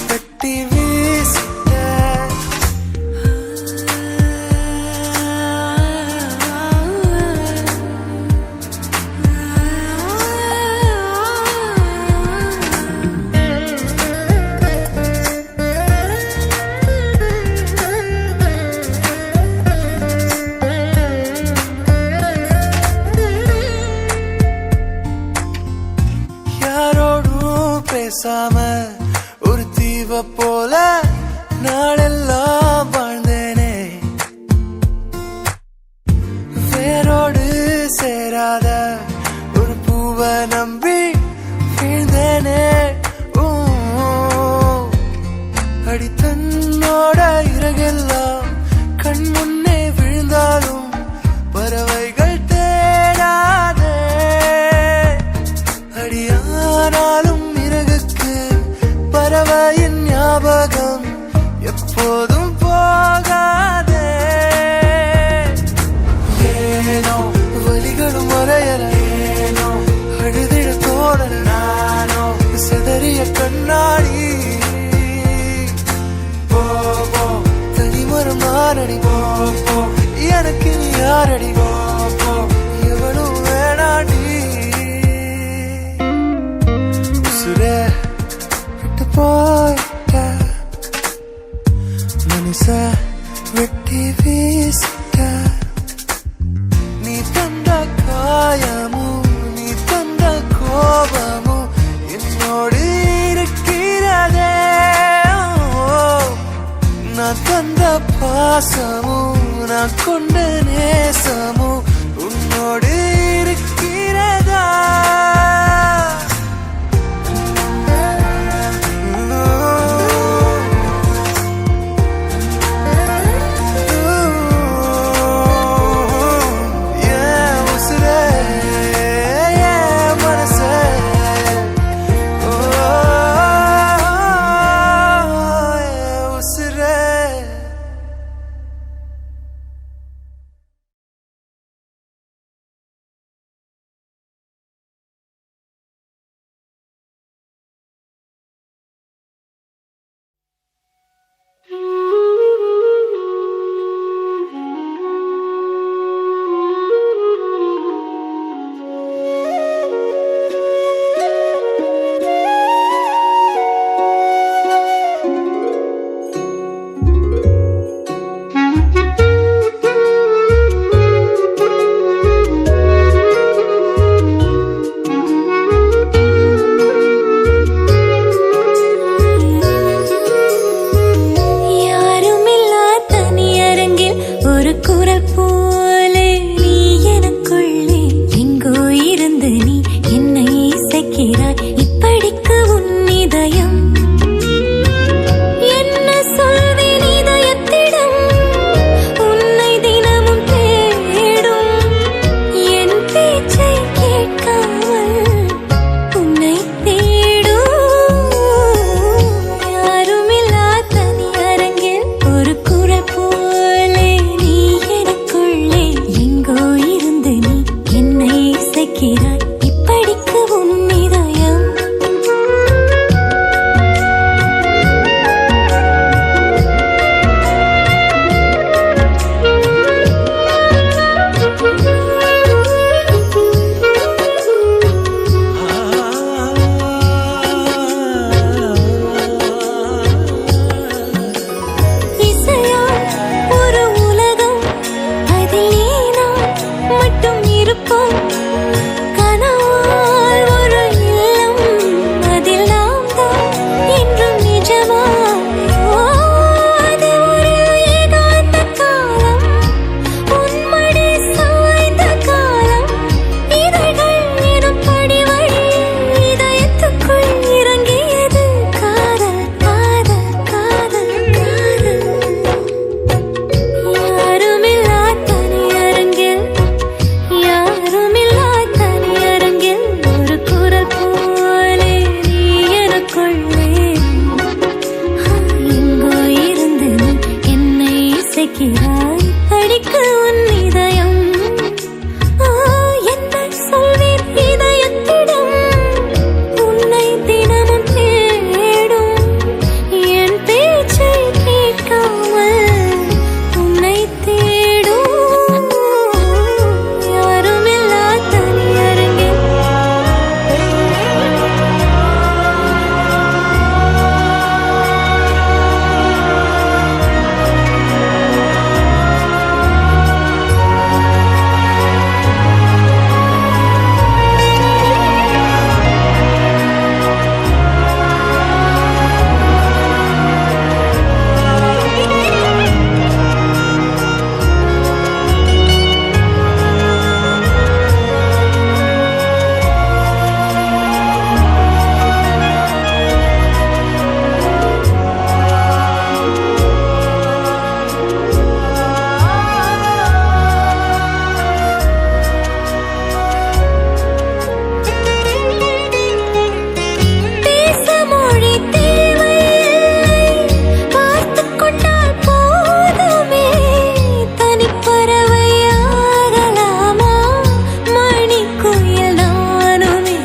வெட்டி வீசிட்ட. யாரோடும் பேசாம ஒரு தீவ போல நாளெல்லாம் வாழ்ந்தேனே. வேரோடு சேராத ஒரு பூவை நம்பி வீழ்ந்தேனே. அடி தன்னோட இறகெல்லாம் கண் முன்னே விழுந்தாலும் பறவைகள் தேடாதே. அடியானாலும் இறகுக்கு பறவையின் ஞாபகம் எப்போதும் போகாதே. ஏனோ வலிகளும் மறையல, ஏனோ அழுதிட தோணல, நானோ சிதறிய கண்ணாடி. போ போ தனிமரம் நானடி, போ போ எனக்கு நீ யாரடி, போ போ எவனும் வேணாடி. உசுரே விட்டு போயிட்ட, மனச வெட்டி வீசிட்ட. நீ தந்த காயமும் நீ தந்த கோபமும் என்னோடு இருக்கிறதே. நான் தந்த பாசமும் நான் கொண்ட நேசமும் உன்னோடு இருப்போம் கனவால் ஒரு இல்லம் அதில் நாம் தான் என்றும் நிஜமா அது ஒரு ஏகாந்த காலம் உன்மடி சாய்ந்த காலம் இதழ்கள் எனும் படிவழி இதயத்துக்குள் இறங்கியது காதல் காதல் காதல் காதல் யாருமில்லா தனியரங்கில் யாருமில்லா தனியரங்கில் ஒரு குரல் போலே நீ எனக்குள்ளே எங்கோ இருந்து என்னை இசைக்கிறாய் படிக்க உன் இதயம் என்ன சொல்வேன் இதயத்திடம் உன்னை தினமும் தேடும் என் பேச்சை கேட்காமல் உன்னை தேடும் யாருமில்லா தனியரங்கில் பேச மொழி தேவையில்லை பார்த்துக் கொண்டால் போதுமே தனிப்பறவையாகலாமா மணிக்குயில் நானுமே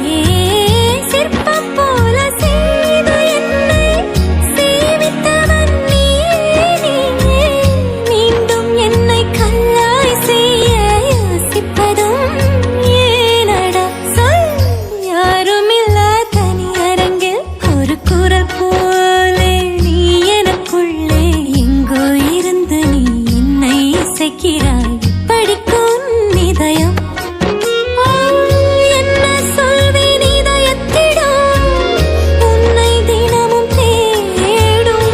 சிற்பம் போல செய்து என்னை சேவித்தவன் நீயே மீண்டும் என்னை கல்லாய் செய்ய யோசிப்பதும் ஏனடா சொல் யாருமில்லா தனியரங்கில் ஒரு குரல் போலே நீ எனக்குள்ளே எங்கோ இருந்து நீ என்னை இசைக்கிறாய் படிக்கும் இதயம் என்ன சொல்வேன் இதயத்திடம் உன்னை தினமும் தேடும்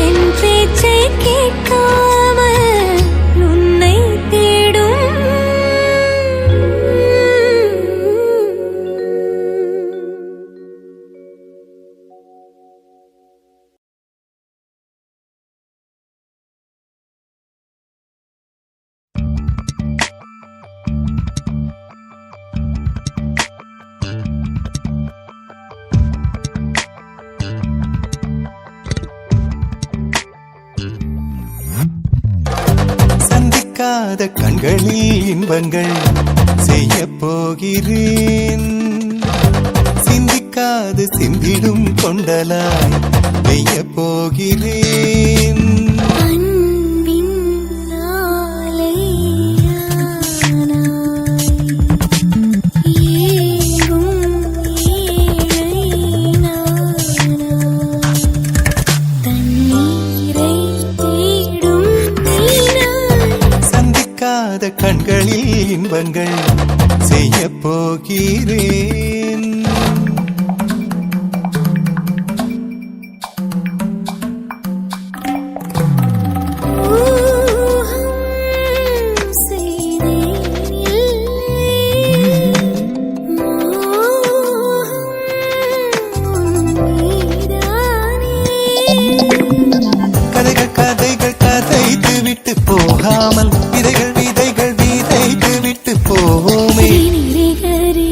என் பேச்சை கேட்காமல் உன்னை தேடும் சந்திக்காத கண்களில் இன்பங்கள் செய்ய போகிறேன் சிந்திக்காது சிந்திடும் கொண்டலாய் பெய்ய போகிறேன் அன்பின் ஆலையானாய் ஏங்கும் ஏழை நானாய் தண்ணீரை தேடும் மீனாய் சந்திக்காத கண்களில் இன்பங்கள் செய்ய போகிறேன் ஊகம் செய்தேன் இல்லை மோகம் நீதானே கதைகள் கதைகள் கதைத்து விட்டு போகாமல் விதைகள் விதைகள் விதைத்து விட்டு போவோமே நிரிகரே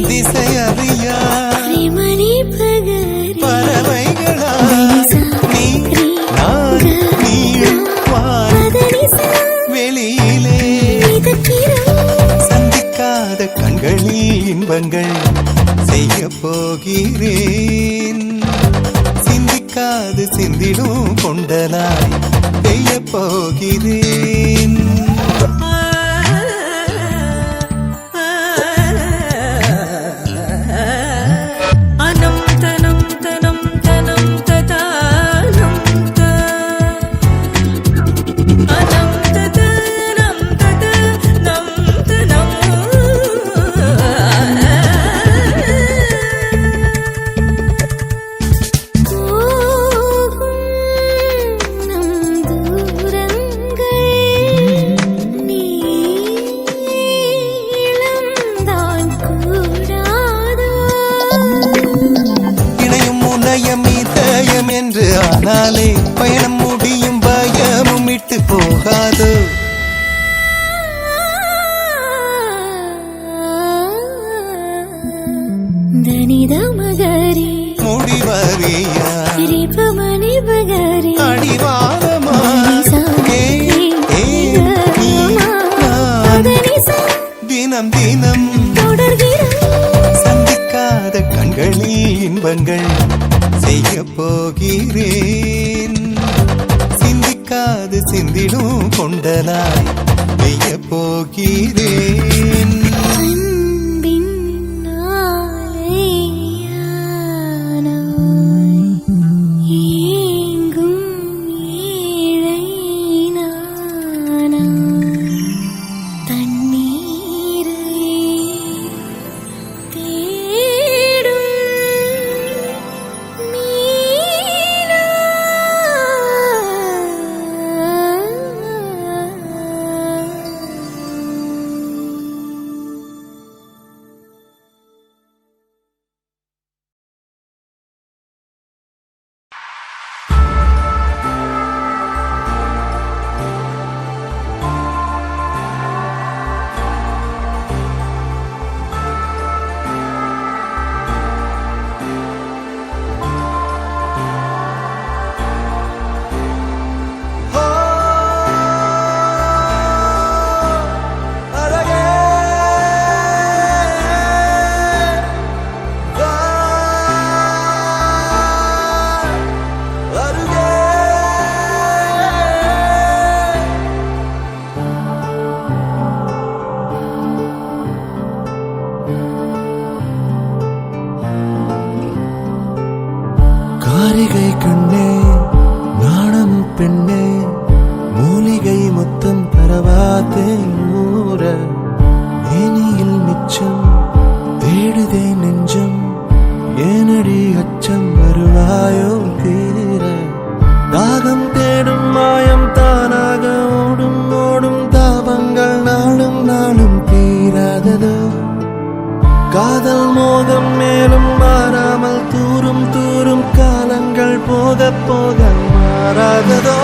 திசை அறியா மணி பகரே பறவைகளா நீ நான் நீள் வான் வெளியிலே சந்திக்காத கண்களில் இன்பங்கள் செய்ய போகிறேன் சிந்திக்காது சிந்திடும் கொண்டலாய் பெய்ய போகிறேன் அனம் போனாலே பயணம் முடியும் பயமும் விட்டு போகாதோ தனித மகரி முடிவரியா ரிபமணி பகரி அடிவாரமா தினம் தினம் சந்திக்காத கண்களில் இன்பங்கள் செய்ய போகிறேன் சிந்திக்காது சிந்திடும் கொண்டலாய் செய்ய போகிறேன் காரிகை கண்ணே நாணம் பெண்ணே மூலிகை மொத்தம் தரவாத்தேன் ஊர மேனியில் மிச்சம் தேடுதே நெஞ்சம் ஏனடி அச்சம் வருவாயோ தீர தாகம் தேடும் மாயம் தானாக ஓடும் ஓடும் தாபங்கள் நாளும் நாளும் தீராததோ காதல் மோகம் மேலும் மாறாமல் தூரும் தூரும் காலங்கள் போக போக மாறாததோ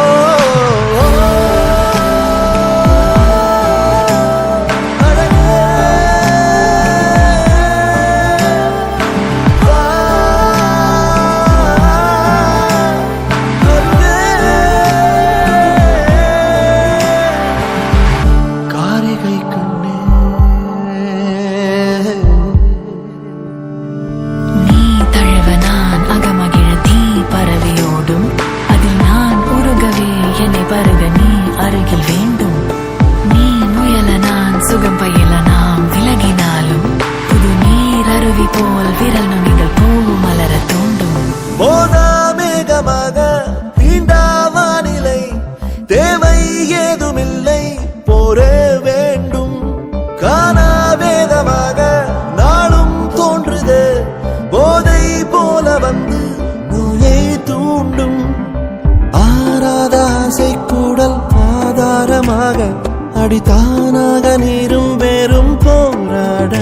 அடித்தானாக நீரும் வேறும் போராட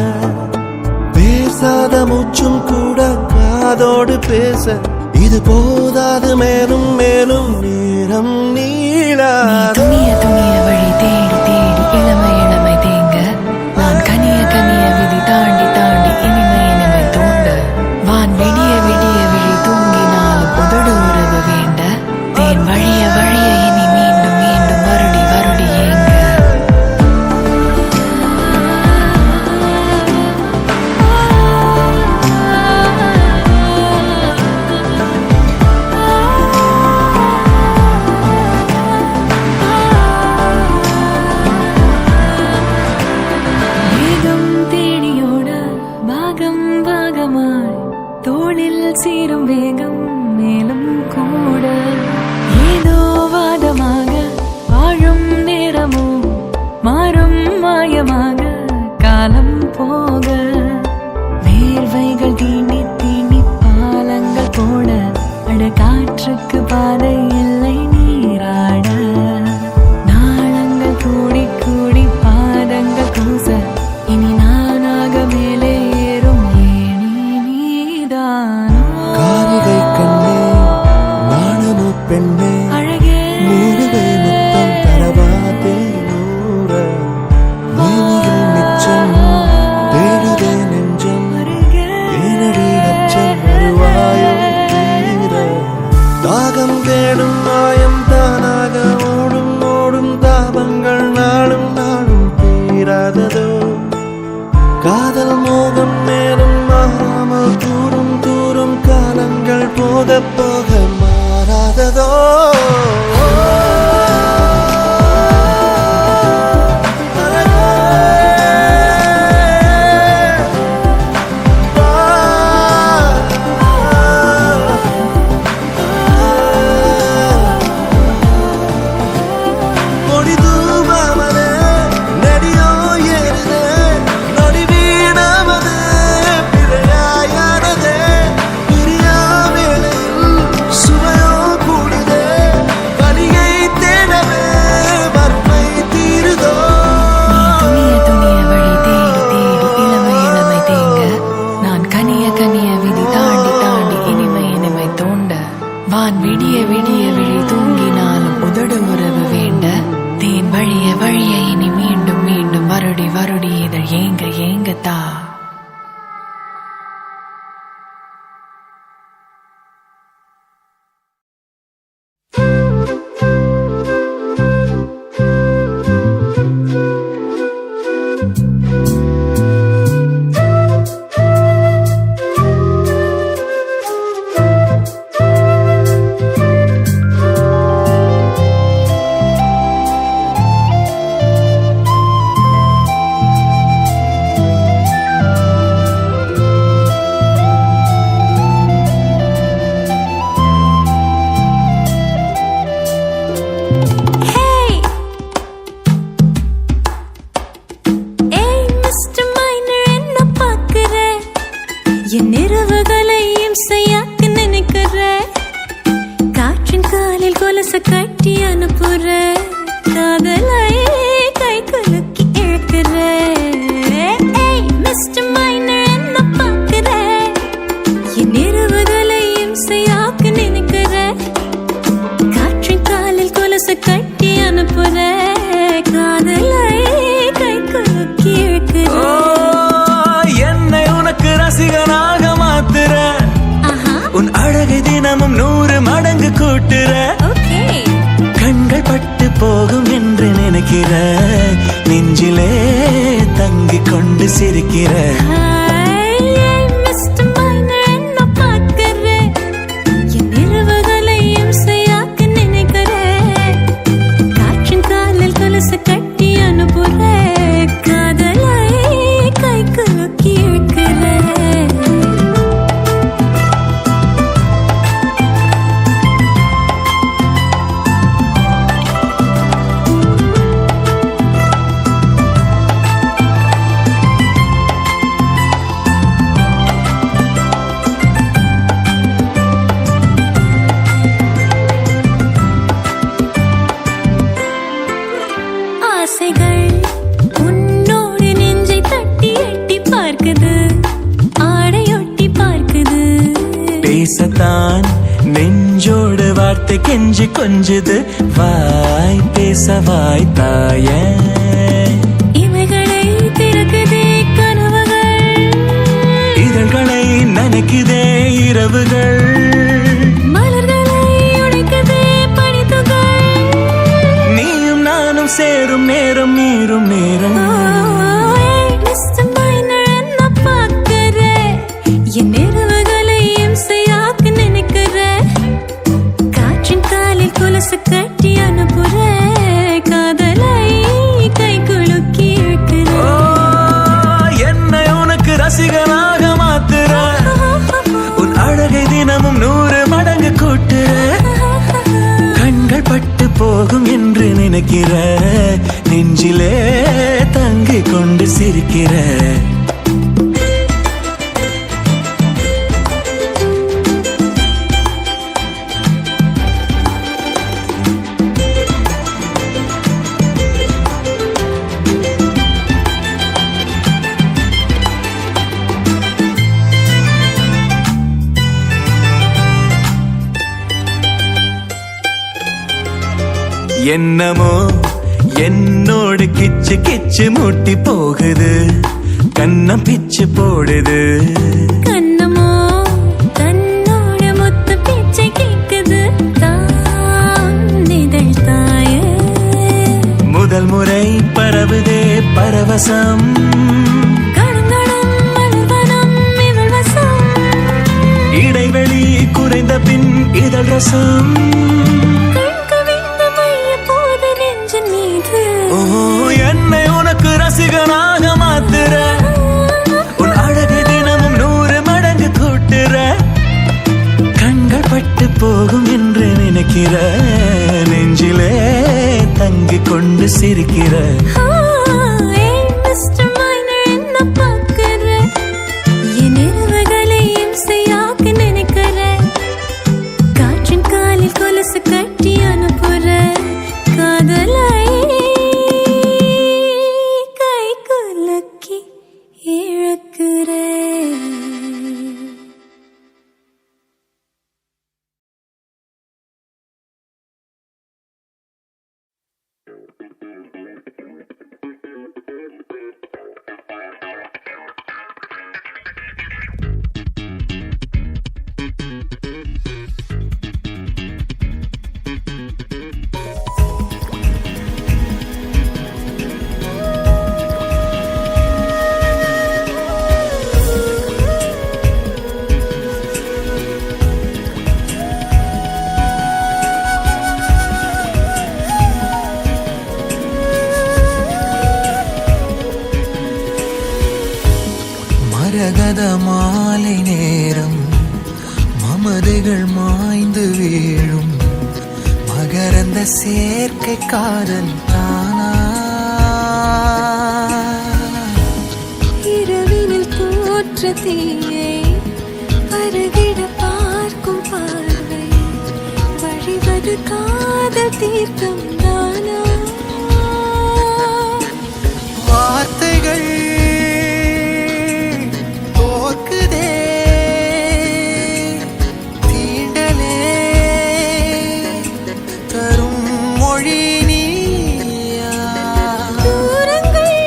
பேசாத மூச்சும் கூட காதோடு பேச இது போதாது மேலும் மேலும் நேரம் நீளாத துணிய துணிய வழி தேடி தேடி இளமை இளமை தேங்க நான் கனிய கனிய விதி தாண்டி தாண்டி இனிமை இனிமை தோண்ட வான் விடிய விடிய விழி தூங்கினாலும் உதடு உறவு வேண்ட தேன் வழிய வழிய இனி மீண்டும் மீண்டும் வருடி வருடி ஏங்க கொலுசு கட்டி அனுப்புற காதலை கை குலுக்கி இழுக்கிற மிஸ்டர் மைனர் என்ன பார்க்கிற என் இரவுகளை இம்சையாக்க நினைக்கிற காற்றின் காலில் கொலுசு கட்டி அனுப்புற காதலை கை குலுக்கி இழுக்கிற என்னை உனக்கு ரசிகனாக மாத்துற உன் அழகை தினமும் 100 மடங்கு கூட்டுற கண்கள் பட்டு போகும் என்று நினைக்கிற நெஞ்சிலே தங்கிக் கொண்டு சிரிக்கிற கட்டி அனுப்புற காதலை கை குலுக்கி இழுக்கிற ஆசைகள் உன்னோடு நெஞ்சை தட்டி எட்டி பார்க்குது ஆடையொட்டி பார்க்குது பேசத்தான் நெஞ்சோடு வார்த்தை கெஞ்சி கொஞ்சுது வாய் பேச வாய் தாய இவைகளை திறக்குதே கனவுகள் இதழ்களை நனைக்குதே இரவுகள் மலர்களை உடைக்குதே பனித்துகள் நீயும் நானும் சேரும் நேரம் மீறும் நேரம் மிஸ்டர் மைனர் என்ன பார்க்கிற என் இரவுகளை இம்சையாக்க நினைக்கிற காற்றின் காலில் கொலுசு கட்டி அனுப்புற காதலை கை குலுக்கி இழுக்கிற என்னை உனக்கு ரசிகனாக மாத்துற உன் அழகை தினமும் 100 மடங்கு கூட்டுற கண்கள் பட்டு போகும் என்று நினைக்கிற நெஞ்சிலே தங்கிக் கொண்டு சிரிக்கிற என்னமோ என்னோடு கிச்சு கிச்சு மூட்டி போகுது கண்ணம் பிச்சு போடுது கண்ணமோ தன்னோட மொத்த பேச்சை கேட்குது தானிதழ் தாய முதல் முறை பரவுதே பரவசம் கடந்தடம் மலர்வனம் இவள் வசம் இடைவெளி குறைந்த பின் இதழ் ரசம் என்னை உனக்கு ரசிகனாக மாத்துற உன் அழகை தினமும் 100 மடங்கு கூட்டுற கண்கள் பட்டு போகும் என்று நினைக்கிற நெஞ்சிலே தங்கிக் கொண்டு சிரிக்கிற மிஸ்டர் மைனர் என்ன பார்க்கிற என் இரவுகளை இம்சையாக்க நினைக்கிற காற்றின் காலில் கொலுசு கட்டி அனுப்புற காதலை கை குலுக்கி இழுக்கிற மரகத மாலை நேரம் மமதைகள் மாய்ந்து வீழும் மகரந்த சேர்க்கை காதல் தானா இரவினில் தோற்ற தீயை பருகிட பார்க்கும் பார்வை வழிவது கால உயிர் தந்தானா வார்த்தைகள் தோற்குதே தீண்டலே தரும் மொழி நீயா தூரங்கள்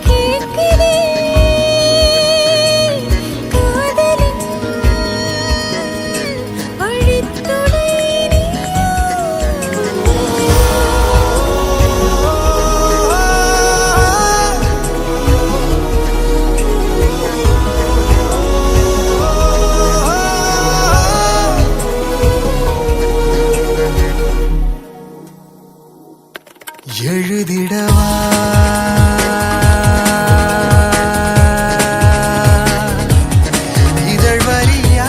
கேட்கிறே காதலின் வழித்துணை எழுதிடவா இதழ் வரியா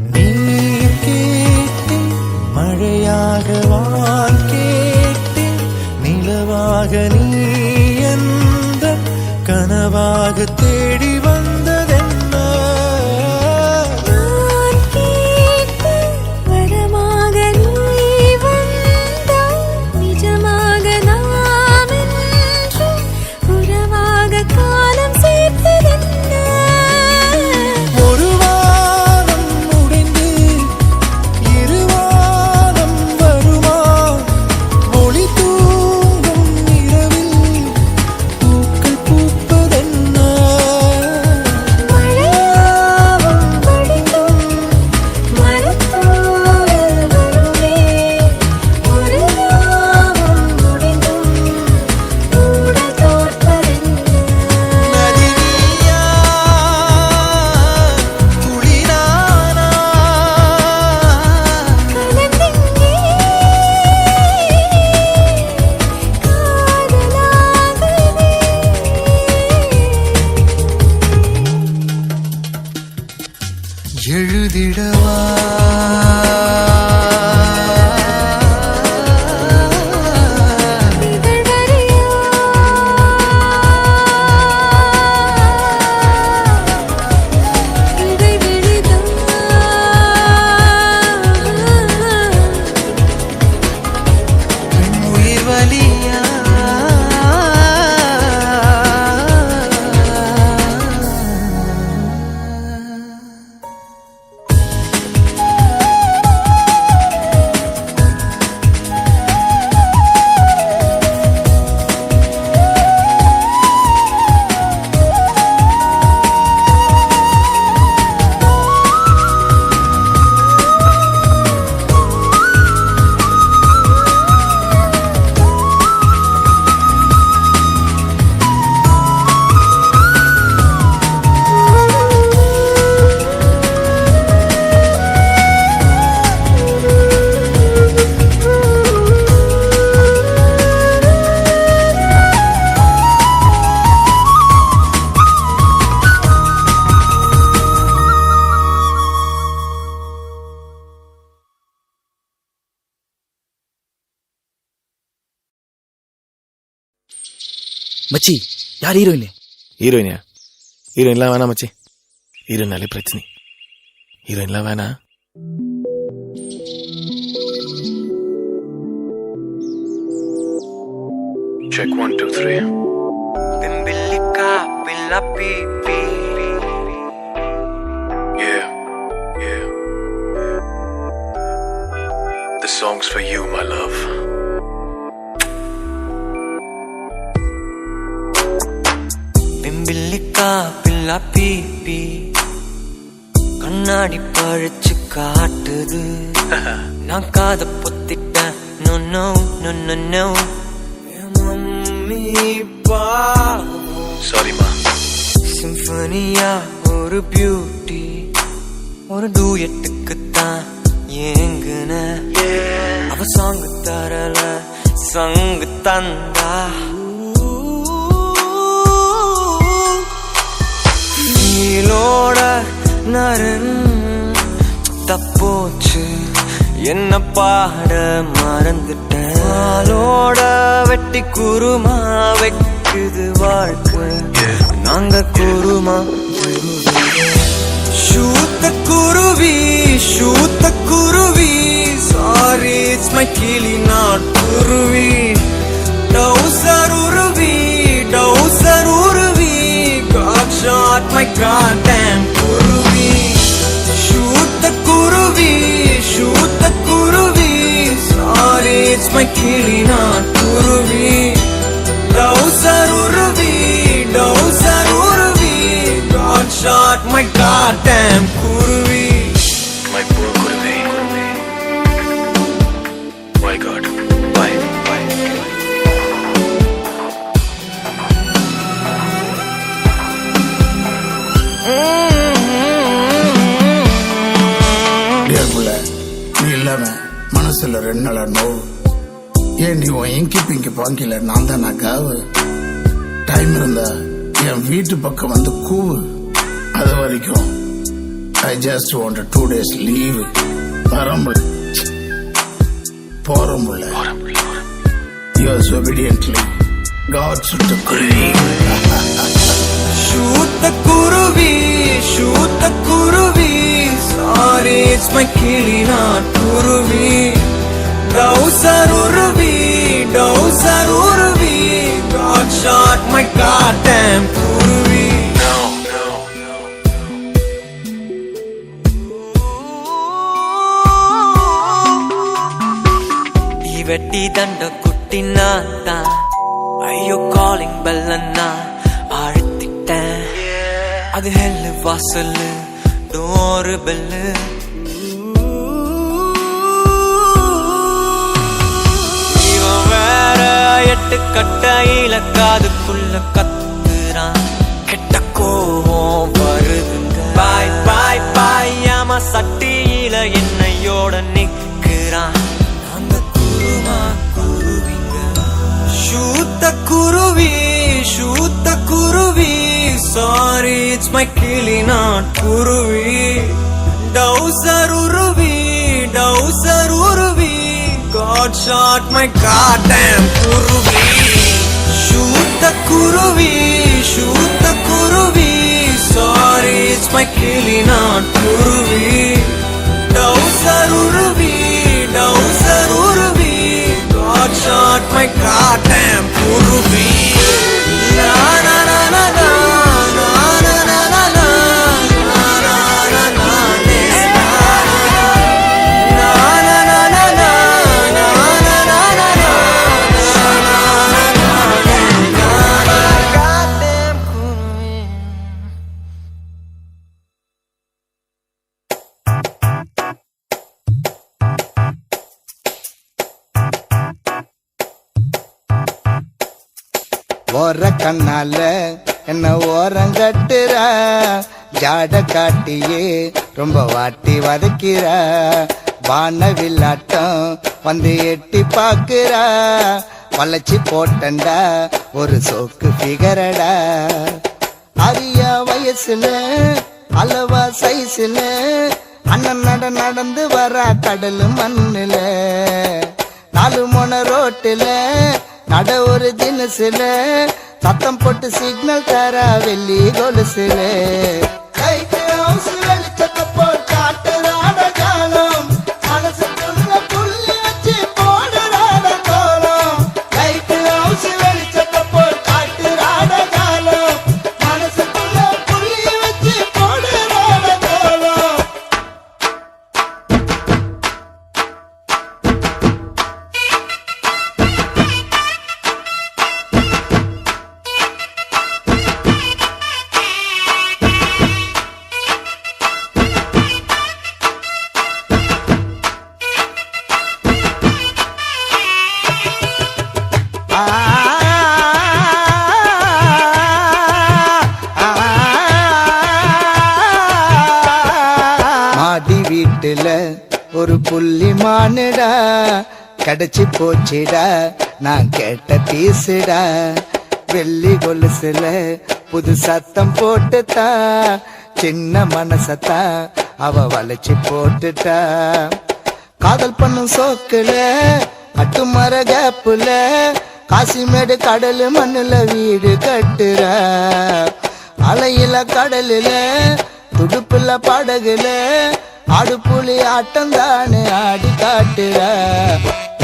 நீர் கேட்டேன் மழையாக வான் கேட்டேன் நிலவாக நீ என்ற கனவாக தேடி வந்ததென்ன நான் கேட்ட வரமாக நீ வந்தாய் நிஜமாக நாம் என்று உறவாக காலம் சேர்த்ததென்ன ஒரு வானம் முடிந்து இருவானம் வருமா ஒளி தூங்கும் இரவில் பூக்கள் பூப்பதென்ன மழையாவும் படிக்கும் மரத்தோடு வருமே ஒரு நாவும் முடிந்தும் கூட தோற்பதென்ன நதி நீயா குளிரானா கலந்தெங்கே காதலாகுதே எழுதிடவா இதழ் வரியா இடைவெளிதான் பெண் உயிர் வலியா மச்சி யார் ஹீரோயின்? ஹீரோயினியா? ஹீரோயின்லாம் வேணாம் மச்சி. ஹீரோயினாலே பிரச்சனை. ஹீரோயின்லாம் வேணாம். Check 1 2 3. Bimbilica, billa pipi. Yeah, yeah. This song's for you, my love. Bimbilica, billa pipi. கண்ணாடி பழிச்சு காட்டுது. நான் காத பொத்திட்டேன். No no no no no. Sorry, ma. சிம்பனியா ஒரு பியூட்டி, ஒரு டூயட்டுக்கு தான் ஏங்குன. அவ சாங்கு தரல சங்கு தந்தா. நீலோட நரன் தப்போச்சு, என்ன பாட மறந்துட்டேன். ஆளோட வெட்டி குருமா வைக்குது வாழ்க்கை, நாங்க குருமா. ஷூத்த குருவி, ஷூத்த குருவி. சாரி இட்ஸ் மை கிளி நாட் குருவி. டவுசர் உருவி, டவுசர் உருவி. காட் ஷாட் மை காட் குருவி. ஷூத்த குருவி, ஷூத்த குருவி. சாரி இட்ஸ் மை கிளி நாட் குருவி. டவுசர் உருவி, டவுசர் உருவி. காட் ஷாட் மை goddamn குருவி. My poor Kuruvi. My God. Bye. Bye. நீ இல்லாம மனசுல 2 நாளா நோவு. ஏன் நீ உன் இங்கி பிங்கி பாங்கில நான் தான் நான் காவு. டைம் இருந்தா என் வீட்டு பக்கம் வந்து கூவு. அது வரைக்கும் I just want a 2 days leave. வரம்புல போறம்புல. Yours obediently, God சுட்ட குருவி. ஷூத்த குருவி, ஷூத்த குருவி. சாரி இட்ஸ் மை கிளி நாட் குருவி. டவுசர் உருவி, டவுசர் உருவி. காட் ஷாட் மை goddamn குருவி. வெட்டி தண்ட குட்டினா தான் ஐயோ காலிங் பெல்லன்னா அழுத்திட்டேன். அது ஹெல்லு வாசல்லு டோரு பெல்லு. இவன் வேற 8 கட்டையில காதுக்குள்ள கத்துறான். கெட்ட கோவம் வருதுங்க. பாய் பாய் பாய் ஆமா சட்டியில என்னையோட நிக்கிறான். ஷூத்த குருவி, ஷூத்த குருவி. சாரி இட்ஸ் மை கிளி நாட் குருவி. டவுசர் உருவி, டவுசர் உருவி. காட் ஷாட் மை goddamn குருவி. ஷூத்த குருவி, ஷூத்த குருவி. சாரி இட்ஸ் மை கிளி நாட் குருவி. டவுசர் உருவி, டவுசர் உருவி. God shot my goddamn குருவி. Na na na na na na na na na na na na na na ஓர கண்ணால என்ன ஓரங்கட்டுற. ஜாட காட்டியே ரொம்ப வாட்டி வதக்கிற. வானவில்லாட்டம் வந்து எட்டி பாக்குற. வளைச்சி போட்டண்டா ஒரு சோக்கு ஃபிகரடா. அரிய வயசுல அளவா சைஸ்ல அண்ணன் நடந்து வர கடலு மண்ணுல. 4 முனை ரோட்டுல நட ஒரு தினசுல. சத்தம் போட்டு சிக்னல் தர வெள்ளி கொலுசுல. வெளிச்சத்தை போல் காட்டுறாட காலம். மனசுக்குள்ள புள்ளி வச்சு போடுறாட கோலம். லைட் ஹவுஸ் வெளிச்ச காட்டுல ஒரு புள்ளி மானுடா கிடைச்சி போச்சுடா நான் கேட்ட பீசுடா வெள்ளி கொலுசுல புது சத்தம் போட்டுட்டா சின்ன மனசத்தா அவ வளைச்சு போட்டுட்டா காதல் பண்ணும் சோக்குல கட்டு மர கேப்புல காசிமேடு கடலு மண்ணுல வீடு கட்டுற அலையில கடலுல துடுப்புல படகுல ஆடு புலி ஆட்டம் தானே ஆடி காட்டுற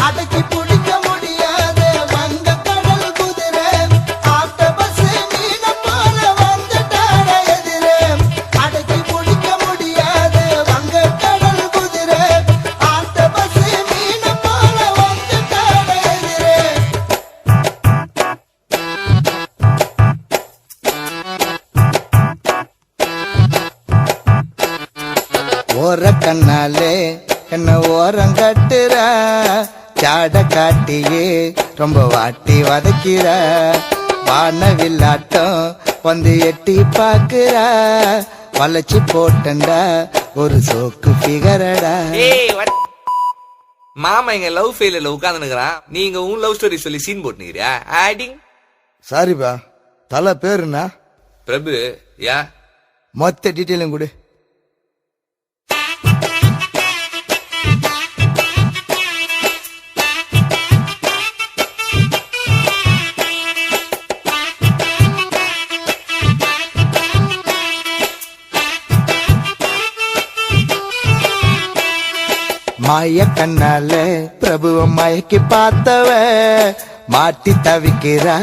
அடக்கி பிடிக்க முடியாத வங்க கடல் குதிரை ஆட்ட பஸ் மீன போல வந்துட்டாட எதிரே அடக்கி பிடிக்க முடியாத வங்க கடல் குதிரை ஆட்ட பஸ் மீன போல வந்துட்டாட எதிரே ஓர கண்ணாலே என்ன ஓரம் கட்டுற சாட காட்டியே ரொம்ப வாட்டி வதக்கிற வானவில்லாட்டம் வந்து எட்டி பாக்குற வளைச்சு போட்டண்டா ஒரு சோக்கு பிகரடா. மாமா எங்க லவ் ஃபெயிலியர்ல உட்கார்ந்துக்கிறான், நீங்க உன் லவ் ஸ்டோரி சொல்லி சீன் போட்டுக்கிறியா? ஆடிங். சாரிப்பா, தலை பேருண்ணா பிரபு. யா மொத்த டீட்டெயிலும் கொடு. மாய கண்ணால பிரபுவ மயக்கி பார்த்தவ மாட்டி தவிக்கிறா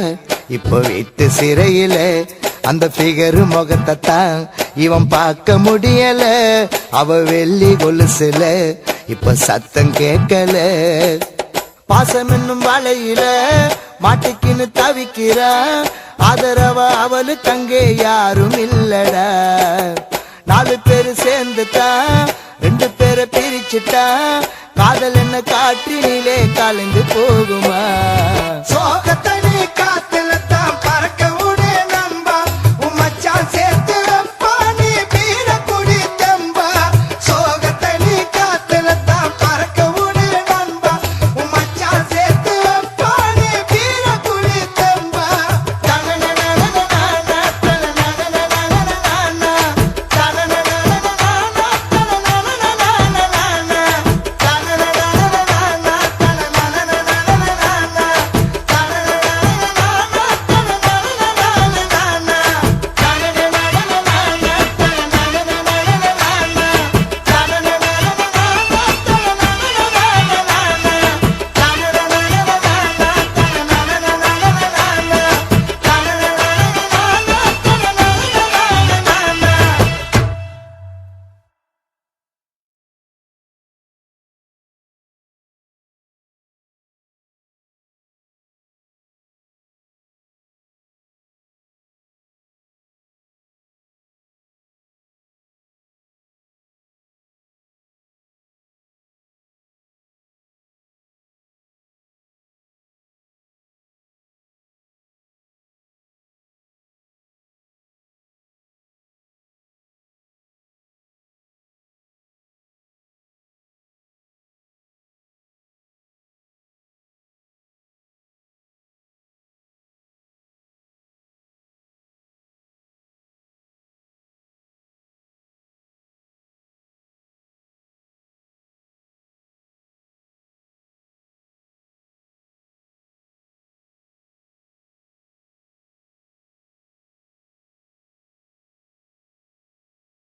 இப்ப வீட்டு சிறையில அந்த பிகரு முகத்தை தான் இவன் பார்க்க முடியல. அவ வெள்ளி கொலுசுல இப்ப சத்தம் கேட்கல. பாசம் என்னும் வலையில மாட்டிக்கின்னு தவிக்கிறா ஆதரவ அவளுக்கு அங்கே யாரும் இல்லடா. 4 பேரு சேர்ந்துட்டான் 2 பேரை பிரிச்சுட்டா காதல் என்ன காற்றினிலே கலந்து போகுமா. சோகத்தனி காத்து